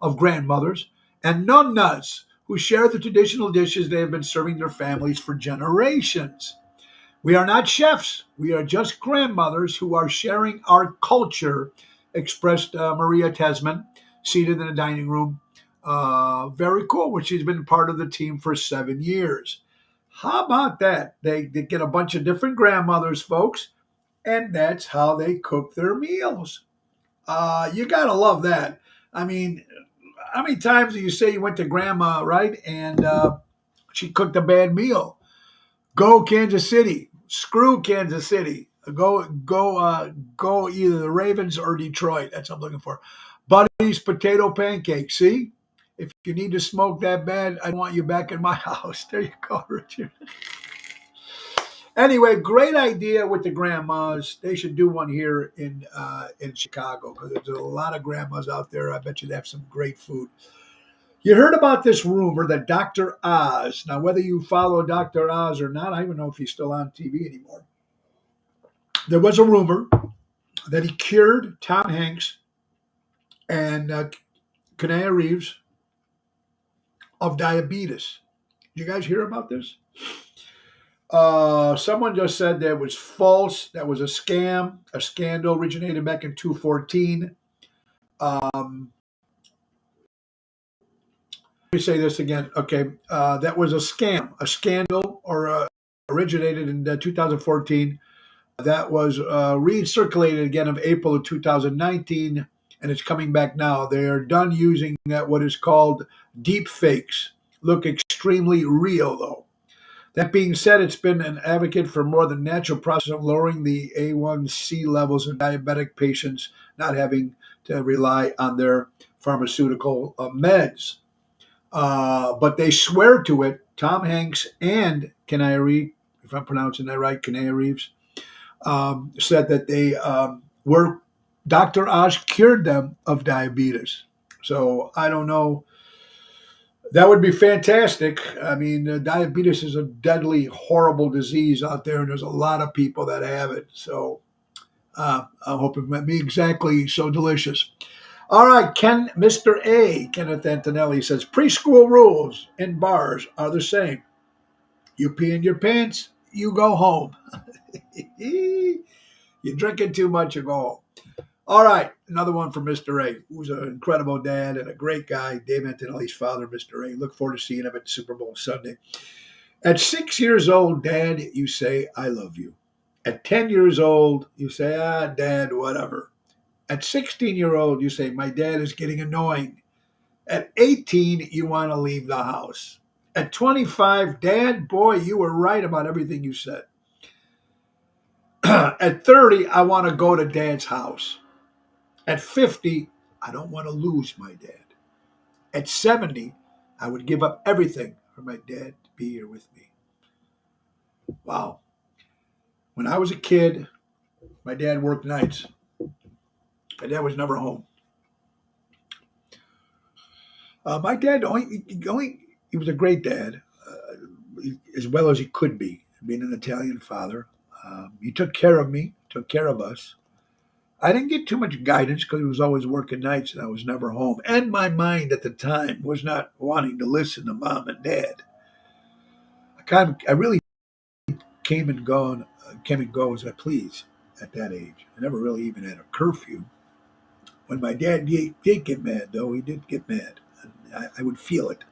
of grandmothers and nonnas who share the traditional dishes they have been serving their families for generations. We are not chefs. We are just grandmothers who are sharing our culture, expressed Maria Tesman, seated in the dining room. Very cool, which she's been part of the team for 7 years. How about that? They get a bunch of different grandmothers, folks, and that's how they cook their meals. You got to love that. I mean, how many times do you say you went to grandma, right? And she cooked a bad meal. Go Kansas City. Screw Kansas City. Go either the Ravens or Detroit. That's what I'm looking for. Buddy's potato pancakes. See, if you need to smoke that bad, I want you back in my house. There you go, Richard. Anyway, great idea with the grandmas. They should do one here in Chicago because there's a lot of grandmas out there. I bet you they have some great food. You heard about this rumor that Dr. Oz, now whether you follow Dr. Oz or not, I don't even know if he's still on TV anymore. There was a rumor that he cured Tom Hanks and Kenaya Reeves of diabetes. Did you guys hear about this? Someone just said that it was false. That was a scam. A scandal originated back in 2014. Let me say this again. Okay, that was a scam, a scandal, or originated in 2014. That was recirculated again of April of 2019, and it's coming back now. They are done using what is called deep fakes. Look extremely real, though. That being said, it's been an advocate for more than natural process of lowering the A1C levels in diabetic patients not having to rely on their pharmaceutical meds. But they swear to it. Tom Hanks and Kenaya Reeves, if I'm pronouncing that right, Kenaya Reeves, said that they were Dr. Oz cured them of diabetes. So I don't know. That would be fantastic. I mean, diabetes is a deadly, horrible disease out there, and there's a lot of people that have it. So I hope it might be exactly so delicious. All right, Mr. A, Kenneth Antonelli says, preschool rules in bars are the same. You pee in your pants, you go home. You're drinking too much, you go home. All right, another one from Mr. A, who's an incredible dad and a great guy, Dave Antonelli's father, Mr. A. Look forward to seeing him at the Super Bowl Sunday. At 6 years old, Dad, you say, I love you. At 10 years old, you say, Dad, whatever. At 16-year-old, you say, my dad is getting annoying. At 18, you want to leave the house. At 25, Dad, boy, you were right about everything you said. At 30, I want to go to Dad's house. At 50, I don't want to lose my dad. At 70, I would give up everything for my dad to be here with me. Wow. When I was a kid, my dad worked nights. My dad was never home. My dad he was a great dad, as well as he could be, being an Italian father. He took care of me, took care of us. I didn't get too much guidance because he was always working nights and I was never home. And my mind at the time was not wanting to listen to mom and dad. I really came and go as I pleased at that age. I never really even had a curfew. When my dad did get mad, though, he did get mad. I would feel it.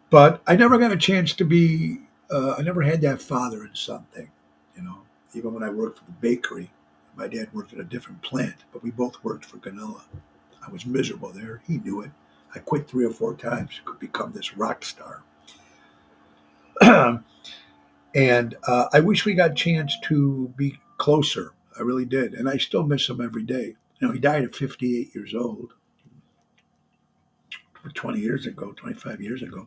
But I never got a chance to be, I never had that father and son thing, you know. Even when I worked for the bakery, my dad worked at a different plant, but we both worked for Ganella. I was miserable there. He knew it. I quit 3 or 4 times to become this rock star. And I wish we got a chance to be closer. I really did. And I still miss him every day. You know, he died at 58 years old. 20 years ago, 25 years ago.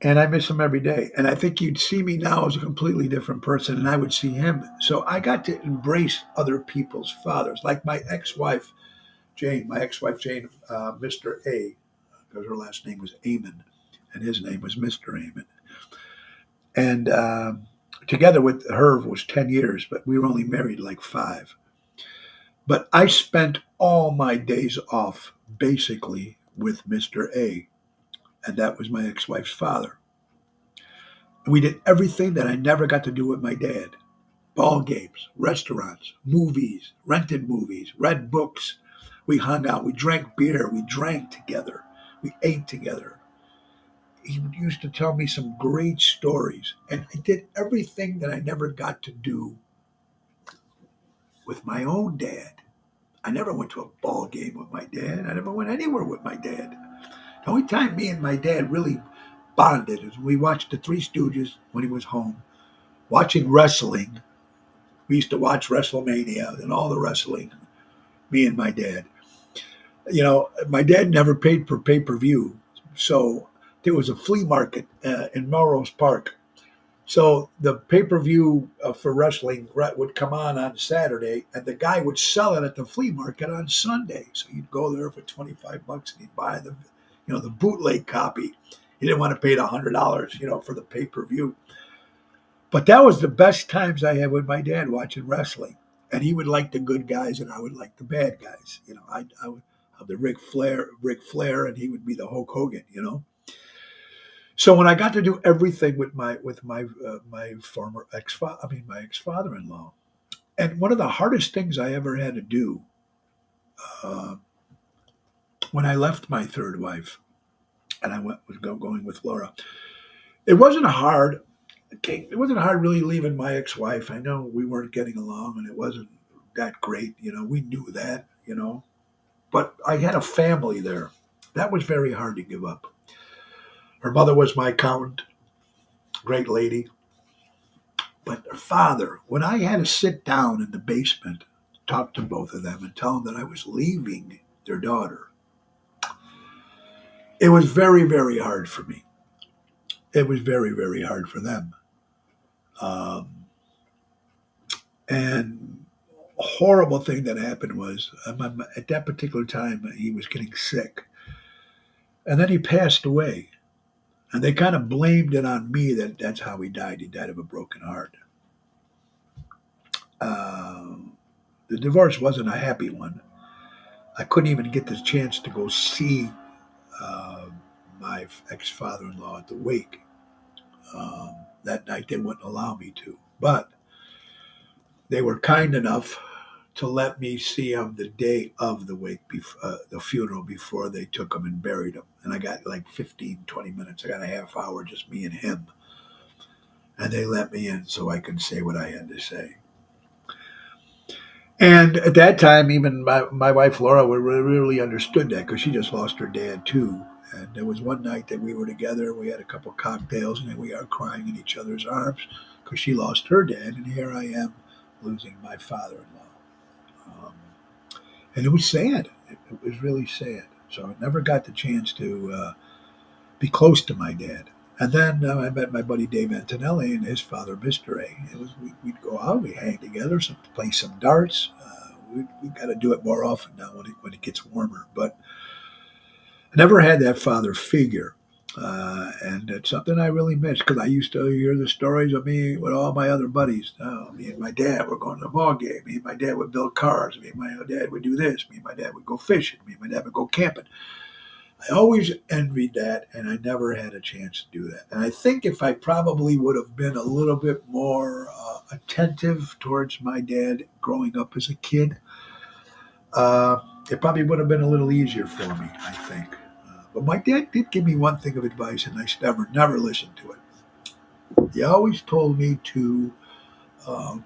And I miss him every day. And I think you'd see me now as a completely different person, and I would see him. So I got to embrace other people's fathers, like my ex-wife, Jane, Mr. A, because her last name was Amon, and his name was Mr. Amon. And together with her was 10 years, but we were only married like 5. But I spent all my days off basically with Mr. A, and that was my ex-wife's father. And we did everything that I never got to do with my dad. Ball games, restaurants, movies, read books. We hung out, we drank beer, we drank together, we ate together. He used to tell me some great stories, and I did everything that I never got to do with my own dad. I never went to a ball game with my dad. I never went anywhere with my dad. The only time me and my dad really bonded is when we watched the Three Stooges when he was home, watching wrestling. We used to watch WrestleMania and all the wrestling, me and my dad. My dad never paid for pay-per-view. So there was a flea market in Melrose Park. So the pay-per-view for wrestling would come on Saturday, and the guy would sell it at the flea market on Sunday. So you'd go there for $25 and you'd buy the bootleg copy. You didn't want to pay the $100, for the pay-per-view. But that was the best times I had with my dad watching wrestling. And he would like the good guys, and I would like the bad guys. I would have the Ric Flair, and he would be the Hulk Hogan. So when I got to do everything with my former my ex father-in-law, and one of the hardest things I ever had to do uh, when I left my third wife, and I was going with Laura, it wasn't hard. Okay, it wasn't hard really leaving my ex-wife. I know we weren't getting along, and it wasn't that great. We knew that. But I had a family there. That was very hard to give up. Her mother was my accountant, great lady. But her father, when I had to sit down in the basement, talk to both of them, and tell them that I was leaving their daughter, it was very, very hard for me. It was very, very hard for them. Um, and a horrible thing that happened was at that particular time he was getting sick, and then he passed away. And they kind of blamed it on me that's how he died. He died of a broken heart. Um, the divorce wasn't a happy one. I couldn't even get the chance to go see uh, my ex-father-in-law at the wake. That night they wouldn't allow me to, but they were kind enough to let me see him the day of the wake, the funeral, before they took him and buried him. And I got like 15, 20 minutes. I got a half hour, just me and him. And they let me in so I could say what I had to say. And at that time, even my wife Laura really understood that, because she just lost her dad too. And there was one night that we were together. We had a couple cocktails, and then we are crying in each other's arms because she lost her dad, and here I am losing my father-in-law. And it was sad. It was really sad. So I never got the chance to be close to my dad. And then I met my buddy Dave Antonelli and his father, Mr. A. We'd go out, we hang together, play some darts. We got to do it more often now when it gets warmer. But I never had that father figure. And it's something I really miss, because I used to hear the stories of me with all my other buddies. Me and my dad were going to the ball game. Me and my dad would build cars. Me and my dad would do this. Me and my dad would go fishing. Me and my dad would go camping. I always envied that, and I never had a chance to do that. And I think if I probably would have been a little bit more attentive towards my dad growing up as a kid, it probably would have been a little easier for me, I think. But my dad did give me one thing of advice, and I never listened to it. He always told me to uh,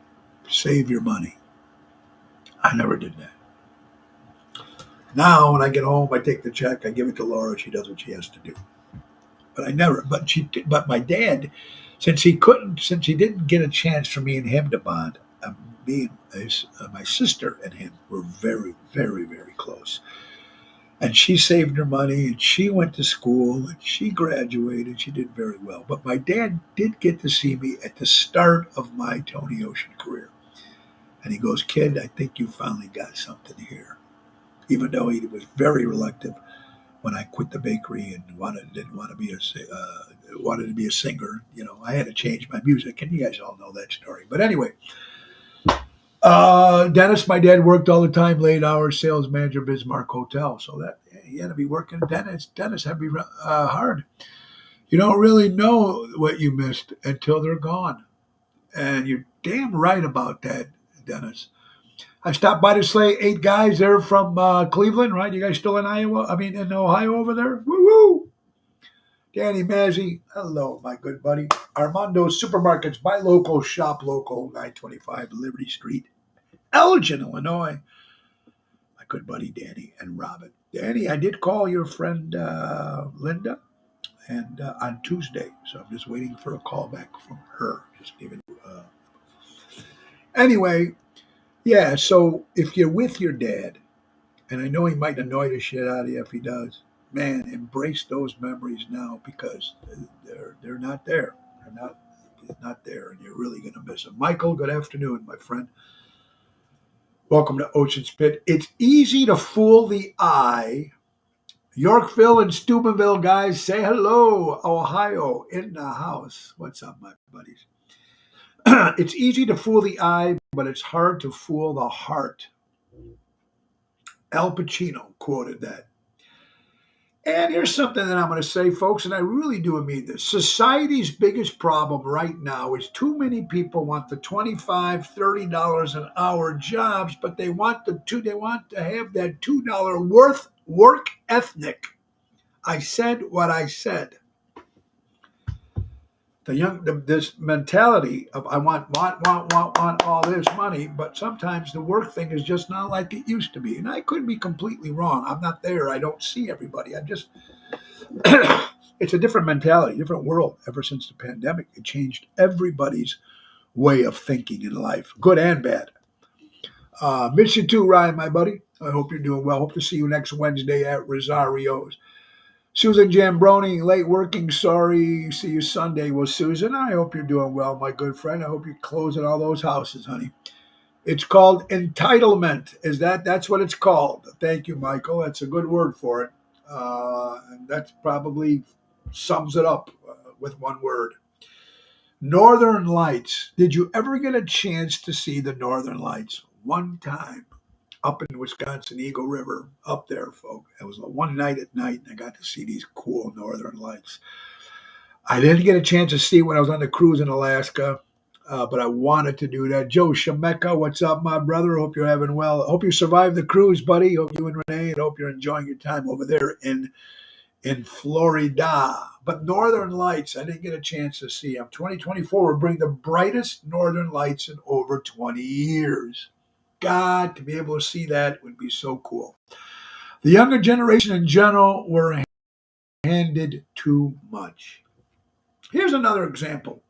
save your money. I never did that. Now, when I get home, I take the check, I give it to Laura. She does what she has to do. But I never. But my dad, since he didn't get a chance for me and him to bond. Me and my sister and him were very, very, very close. And she saved her money, and she went to school, and she graduated. She did very well. But my dad did get to see me at the start of my Tony Ocean career. And he goes, "Kid, I think you finally got something here." Even though he was very reluctant when I quit the bakery and didn't want to be wanted to be a singer. I had to change my music, and you guys all know that story. But anyway, Dennis, my dad worked all the time, late hours, sales manager, Bismarck Hotel. So that he had to be working. Dennis had to be hard. You don't really know what you missed until they're gone. And you're damn right about that, Dennis. I stopped by to slay 8 guys there from Cleveland, right? You guys still in Iowa? I mean, in Ohio over there? Woo woo! Danny Mazzi, hello, my good buddy. Armando's Supermarkets, buy local, shop local, 925 Liberty Street, Elgin, Illinois. My good buddy Danny and Robin. Danny, I did call your friend Linda and on Tuesday, so I'm just waiting for a call back from her. Just giving you. Anyway, yeah. So if you're with your dad, and I know he might annoy the shit out of you if he does, man, embrace those memories now because they're not there. They're not there, and you're really gonna miss them. Michael, good afternoon, my friend. Welcome to Ocean Spit. It's easy to fool the eye. Yorkville and Steubenville guys, say hello. Ohio in the house. What's up, my buddies? It's easy to fool the eye, but it's hard to fool the heart. Al Pacino quoted that. And here's something that I'm going to say, folks, and I really do mean this. Society's biggest problem right now is too many people want the $25, $30 an hour jobs, but they want to have that $2 work ethic. I said what I said. This mentality of I want all this money, but sometimes the work thing is just not like it used to be. And I could be completely wrong. I'm not there. I don't see everybody. I'm just, it's a different mentality, different world. Ever since the pandemic, it changed everybody's way of thinking in life, good and bad. Miss you too, Ryan, my buddy. I hope you're doing well. Hope to see you next Wednesday at Rosario's. Susan Jambroni, late working, sorry. See you Sunday. Well, Susan, I hope you're doing well, my good friend. I hope you're closing all those houses, honey. It's called entitlement. That's what it's called. Thank you, Michael. That's a good word for it. And that probably sums it up with one word. Northern Lights. Did you ever get a chance to see the Northern Lights? One time. Up in Wisconsin, Eagle River, up there, folks. It was one night at night, and I got to see these cool Northern Lights. I didn't get a chance to see when I was on the cruise in Alaska, but I wanted to do that. Joe Shemeka, what's up, my brother? Hope you're having well. Hope you survived the cruise, buddy. Hope you and Renee, and hope you're enjoying your time over there in Florida. But Northern Lights, I didn't get a chance to see them. 2024 will bring the brightest Northern Lights in over 20 years. God, to be able to see that would be so cool. The younger generation in general were handed too much. Here's another example.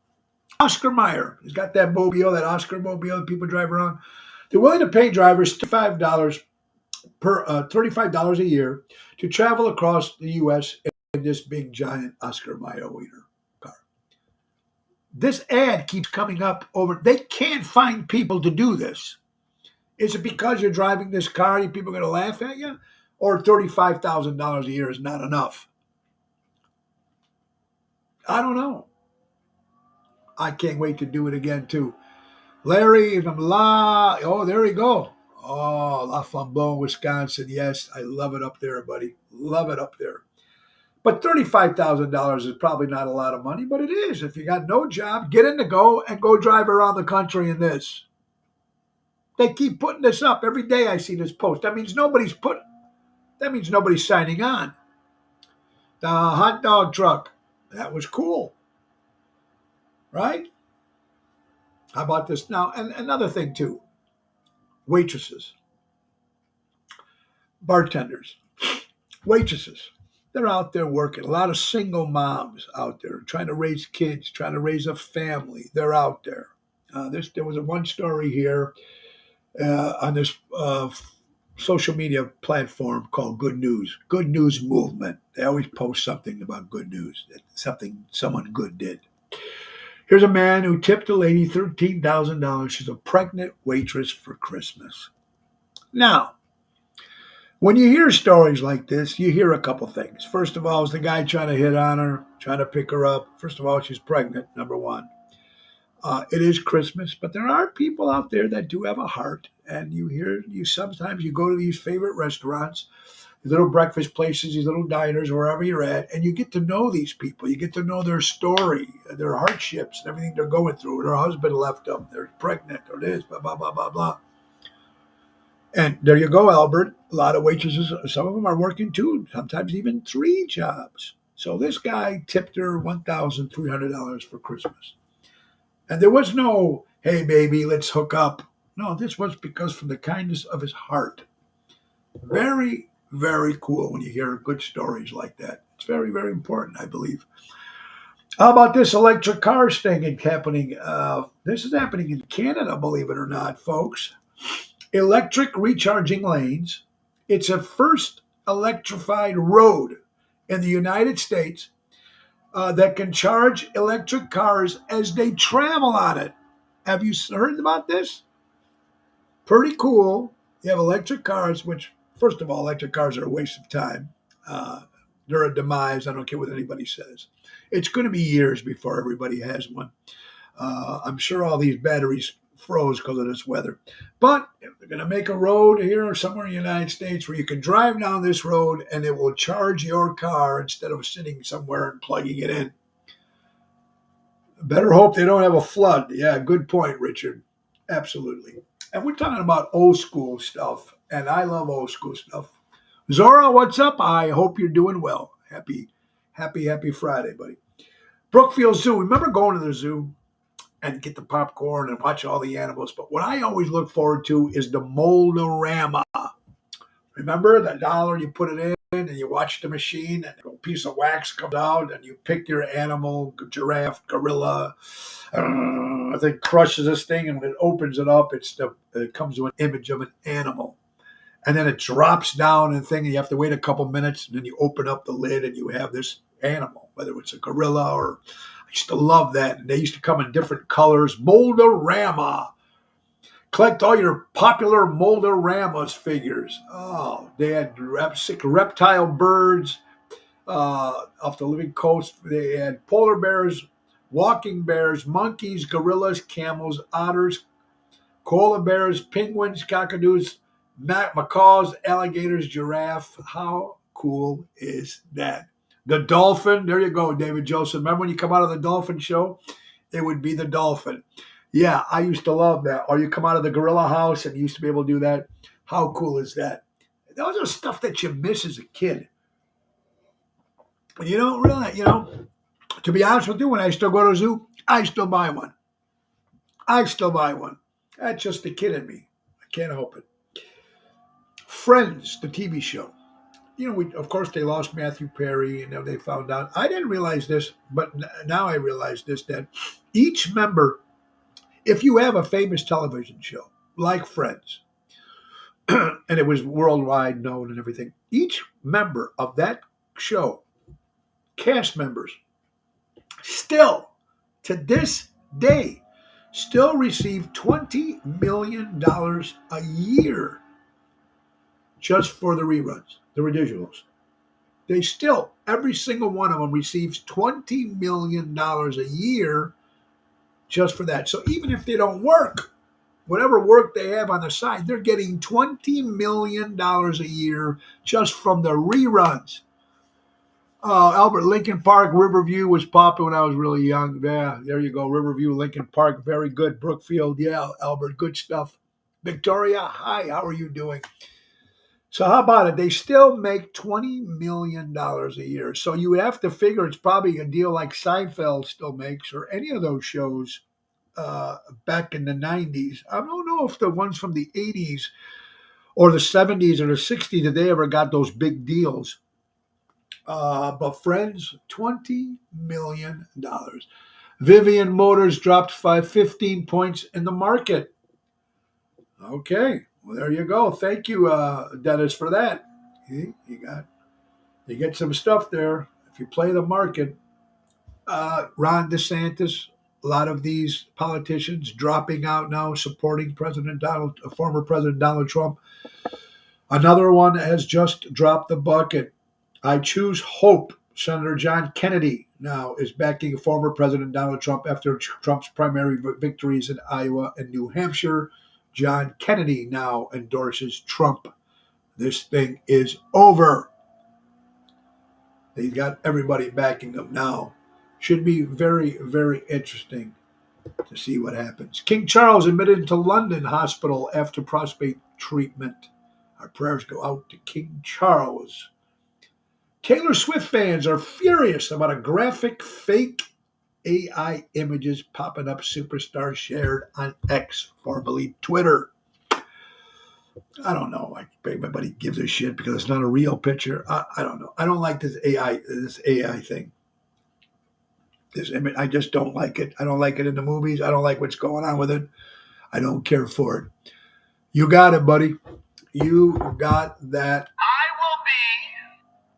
Oscar Mayer. He's got that mobile, that Oscar mobile that people drive around. They're willing to pay drivers $35 a year to travel across the U.S. in this big, giant Oscar Mayer wiener car. This ad keeps coming up over. They can't find people to do this. Is it because you're driving this car and people are going to laugh at you? Or $35,000 a year is not enough? I don't know. I can't wait to do it again, too. Larry from there we go. Oh, La Flambeau, Wisconsin. Yes, I love it up there, buddy. Love it up there. But $35,000 is probably not a lot of money, but it is. If you got no job, get in the go and go drive around the country in this. They keep putting this up. Every day I see this post. That means nobody's signing on. The hot dog truck. That was cool. Right? How about this? Now, and another thing too. Waitresses. Bartenders. Waitresses. They're out there working. A lot of single moms out there trying to raise kids, trying to raise a family. They're out there. There was one story here on this social media platform called Good News. Good News Movement. They always post something about good news, something someone good did. Here's a man who tipped a lady $13,000. She's a pregnant waitress for Christmas. Now, when you hear stories like this, you hear a couple things. First of all, is the guy trying to hit on her, trying to pick her up. First of all, she's pregnant, number one. It is Christmas, but there are people out there that do have a heart. And you sometimes you go to these favorite restaurants, these little breakfast places, these little diners, wherever you're at, and you get to know these people. You get to know their story, their hardships, and everything they're going through. Their husband left them, they're pregnant, or this, blah, blah, blah, blah, blah. And there you go, Albert. A lot of waitresses, some of them are working two, sometimes even three jobs. So this guy tipped her $1,300 for Christmas. And there was no, hey, baby, let's hook up. No, this was because from the kindness of his heart. Very, very cool when you hear good stories like that. It's very, very important, I believe. How about this electric cars thing happening? This is happening in Canada, believe it or not, folks. Electric recharging lanes. It's a first electrified road in the United States that can charge electric cars as they travel on it. Have you heard about this? Pretty cool. You have electric cars, which, first of all, electric cars are a waste of time. They're a demise. I don't care what anybody says. It's going to be years before everybody has one. I'm sure all these batteries froze because of this weather. But they're going to make a road here or somewhere in the United States where you can drive down this road and it will charge your car instead of sitting somewhere and plugging it in. Better hope they don't have a flood. Yeah, good point, Richard. Absolutely. And we're talking about old school stuff, and I love old school stuff. Zora, what's up? I hope you're doing well. Happy Friday, buddy. Brookfield Zoo. Remember going to the zoo and get the popcorn and watch all the animals? But what I always look forward to is the Mold-O-Rama. Remember the dollar, you put it in and you watch the machine and a piece of wax comes out and you pick your animal, giraffe, gorilla. I think crushes this thing, and when it opens it up, it comes to an image of an animal. And then it drops down and thing, and you have to wait a couple minutes, and then you open up the lid and you have this animal, whether it's a gorilla or I used to love that. And they used to come in different colors. Mold-O-Rama. Collect all your popular Mold-O-Ramas figures. Oh, they had reptile birds off the living coast. They had polar bears, walking bears, monkeys, gorillas, camels, otters, koala bears, penguins, cockadoos, macaws, alligators, giraffe. How cool is that? The dolphin. There you go, David Joseph. Remember when you come out of the dolphin show? It would be the dolphin. Yeah, I used to love that. Or you come out of the gorilla house and you used to be able to do that. How cool is that? Those are stuff that you miss as a kid. And you don't really, to be honest with you, when I still go to the zoo, I still buy one. That's just the kid in me. I can't help it. Friends, the TV show. Of course, they lost Matthew Perry, and they found out. I didn't realize this, but now I realize this, that each member, if you have a famous television show like Friends, and it was worldwide known and everything, each member of that show, cast members, still, to this day, still receive $20 million a year just for the reruns, the residuals. They still, every single one of them receives $20 million a year just for that. So even if they don't work, whatever work they have on the side, they're getting $20 million a year just from the reruns. Albert, Lincoln Park, Riverview was popular when I was really young. Yeah, there you go. Riverview, Lincoln Park, very good. Brookfield, yeah, Albert, good stuff. Victoria, hi, how are you doing? So how about it? They still make $20 million a year. So you would have to figure it's probably a deal like Seinfeld still makes or any of those shows back in the 90s. I don't know if the ones from the 80s or the 70s or the 60s, if they ever got those big deals. But Friends, $20 million. Vivian Motors dropped 15 points in the market. Okay. Well, there you go. Thank you, Dennis, for that. You get some stuff there. If you play the market, Ron DeSantis, a lot of these politicians dropping out now, supporting former President Donald Trump. Another one has just dropped the bucket. I choose hope Senator John Kennedy now is backing former President Donald Trump after Trump's primary victories in Iowa and New Hampshire. John Kennedy now endorses Trump. This thing is over. They got everybody backing them now. Should be very, very interesting to see what happens. King Charles admitted into London hospital after prostate treatment. Our prayers go out to King Charles. Taylor Swift fans are furious about a graphic fake AI images popping up superstar shared on X, formerly Twitter. I don't know. Like everybody gives a shit because it's not a real picture. I don't know. I don't like this AI thing. This image, I just don't like it. I don't like it in the movies. I don't like what's going on with it. I don't care for it. You got it, buddy. You got that. I will be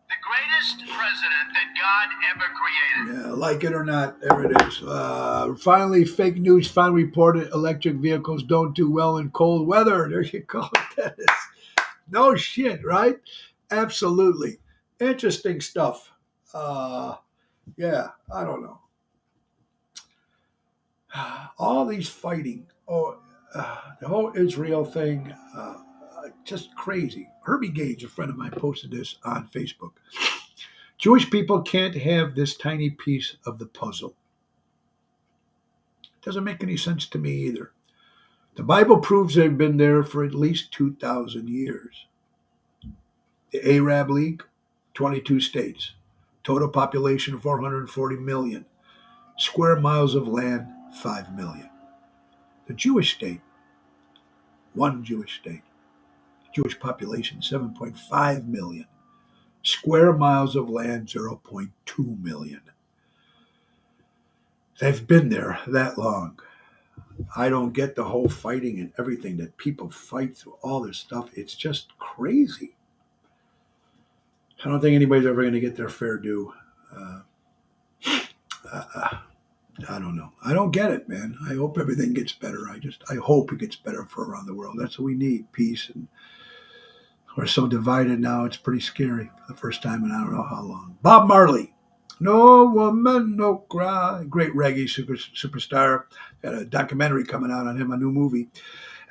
the greatest president that God ever created. Yeah, like it or not, there it is. Finally, fake news finally reported electric vehicles don't do well in cold weather. There you go, Dennis. No shit, right? Absolutely. Interesting stuff. Yeah, I don't know. All these fighting. The whole Israel thing, just crazy. Herbie Gage, a friend of mine, posted this on Facebook. Jewish people can't have this tiny piece of the puzzle. Doesn't make any sense to me either. The Bible proves they've been there for at least 2,000 years. The Arab League, 22 states. Total population, 440 million. Square miles of land, 5 million. The Jewish state, one Jewish state. Jewish population, 7.5 million. Square miles of land, 0.2 million. They've been there that long. I don't get the whole fighting and everything that people fight through all this stuff. It's just crazy. I don't think anybody's ever going to get their fair due. I don't know. I don't get it, man. I hope everything gets better. I hope it gets better for around the world. That's what we need, peace. And we're so divided now, it's pretty scary for the first time in I don't know how long. Bob Marley. No woman, no cry. Great reggae superstar. Got a documentary coming out on him, a new movie.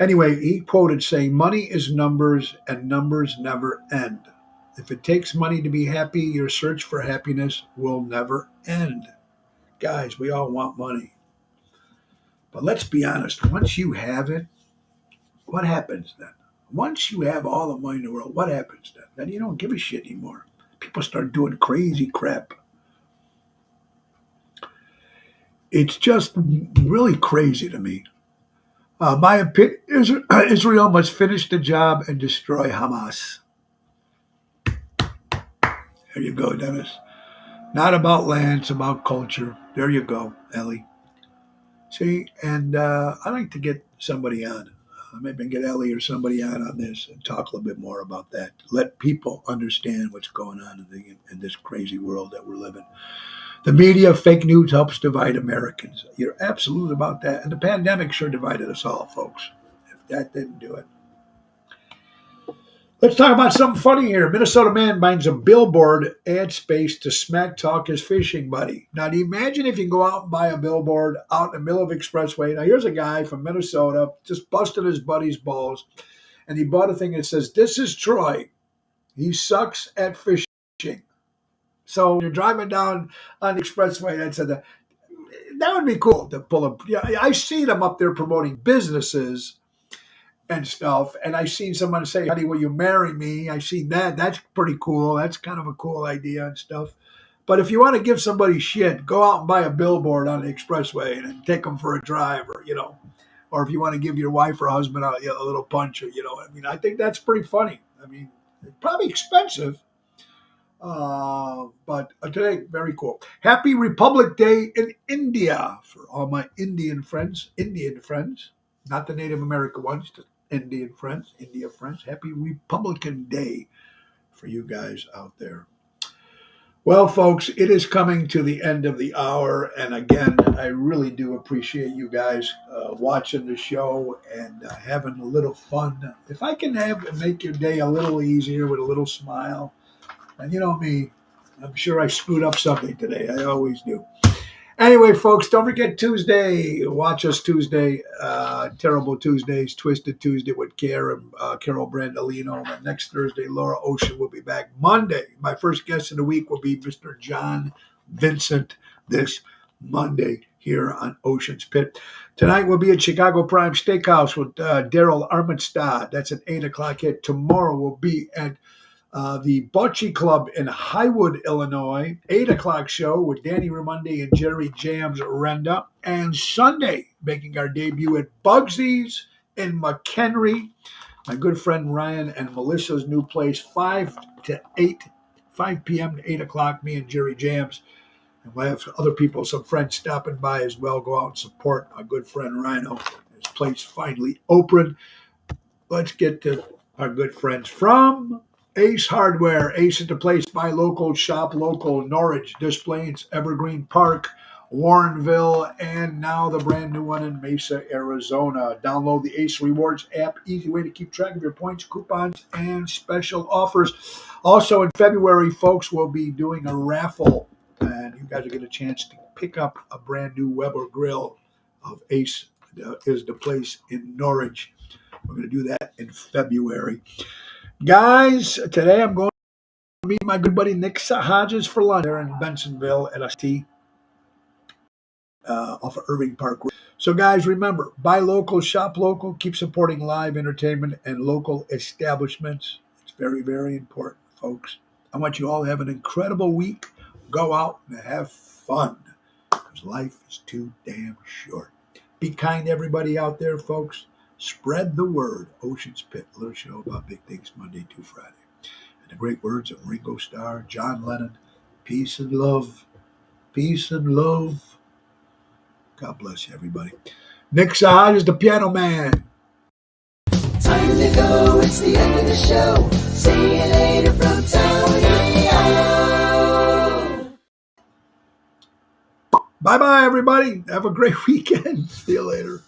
Anyway, he quoted saying, money is numbers and numbers never end. If it takes money to be happy, your search for happiness will never end. Guys, we all want money. But let's be honest, once you have it, what happens then? Once you have all the money in the world, what happens then? Then you don't give a shit anymore. People start doing crazy crap. It's just really crazy to me. My opinion, Israel must finish the job and destroy Hamas. There you go, Dennis. Not about land, it's about culture. There you go, Ellie. See, and I'd like to get somebody on. Maybe get Ellie or somebody on this and talk a little bit more about that. Let people understand what's going on in this crazy world that we're living. The media, fake news helps divide Americans. You're absolute about that. And the pandemic sure divided us all, folks. If that didn't do it. Let's talk about something funny here. Minnesota man finds a billboard ad space to smack talk his fishing buddy. Now, do you imagine if you go out and buy a billboard out in the middle of Expressway? Now, here's a guy from Minnesota just busted his buddy's balls, and he bought a thing that says, "This is Troy. He sucks at fishing." So when you're driving down on the Expressway, that would be cool to pull up. Yeah, I see them up there promoting businesses and stuff. And I seen someone say, "Honey, will you marry me?" I seen that. That's pretty cool. That's kind of a cool idea and stuff. But if you want to give somebody shit, go out and buy a billboard on the Expressway and take them for a drive, or if you want to give your wife or husband a little punch, I think that's pretty funny. I mean, it's probably expensive. But today, very cool. Happy Republic Day in India for all my Indian friends, not the Native American ones, just India friends. Happy Republican Day for you guys out there. Well, folks, it is coming to the end of the hour. And again, I really do appreciate you guys watching the show and having a little fun. If I can make your day a little easier with a little smile, and you know me, I'm sure I screwed up something today. I always do. Anyway, folks, don't forget Tuesday. Watch us Tuesday. Terrible Tuesdays, Twisted Tuesday with Carol Brandolino. And next Thursday, Laura Ocean will be back. Monday, my first guest of the week will be Mr. John Vincent this Monday here on Ocean's Pit. Tonight we'll be at Chicago Prime Steakhouse with Daryl Armenstad. That's an 8 o'clock hit. Tomorrow we'll be at the Bocce Club in Highwood, Illinois, 8 o'clock show with Danny Raimondi and Jerry Jams Renda. And Sunday, making our debut at Bugsy's in McHenry. My good friend Ryan and Melissa's new place, 5 p.m. to 8 o'clock, me and Jerry Jams. And we'll have other people, some friends stopping by as well. Go out and support my good friend Rhino. His place finally open. Let's get to our good friends from Ace Hardware. Ace is the place. Buy local, shop local. Norwich, Des Plaines, Evergreen Park, Warrenville, and now the brand new one in Mesa, Arizona. Download the Ace Rewards app. Easy way to keep track of your points, coupons, and special offers. Also in February, folks, we'll be doing a raffle, and you guys will get a chance to pick up a brand new Weber grill of Ace is the place in Norwich. We're going to do that in February. Guys, today I'm going to meet my good buddy Nick Hodges for lunch there in Bensonville at ST off of Irving Park. So, guys, remember, buy local, shop local, keep supporting live entertainment and local establishments. It's very, very important, folks. I want you all to have an incredible week. Go out and have fun because life is too damn short. Be kind to everybody out there, folks. Spread the word. Ocean's Pit, a little show about big things Monday to Friday. And the great words of Ringo Starr, John Lennon, peace and love. Peace and love. God bless you, everybody. Nick Sahaj is the piano man. Time to go, it's the end of the show. See you later from Tony O. Bye-bye, everybody. Have a great weekend. See you later.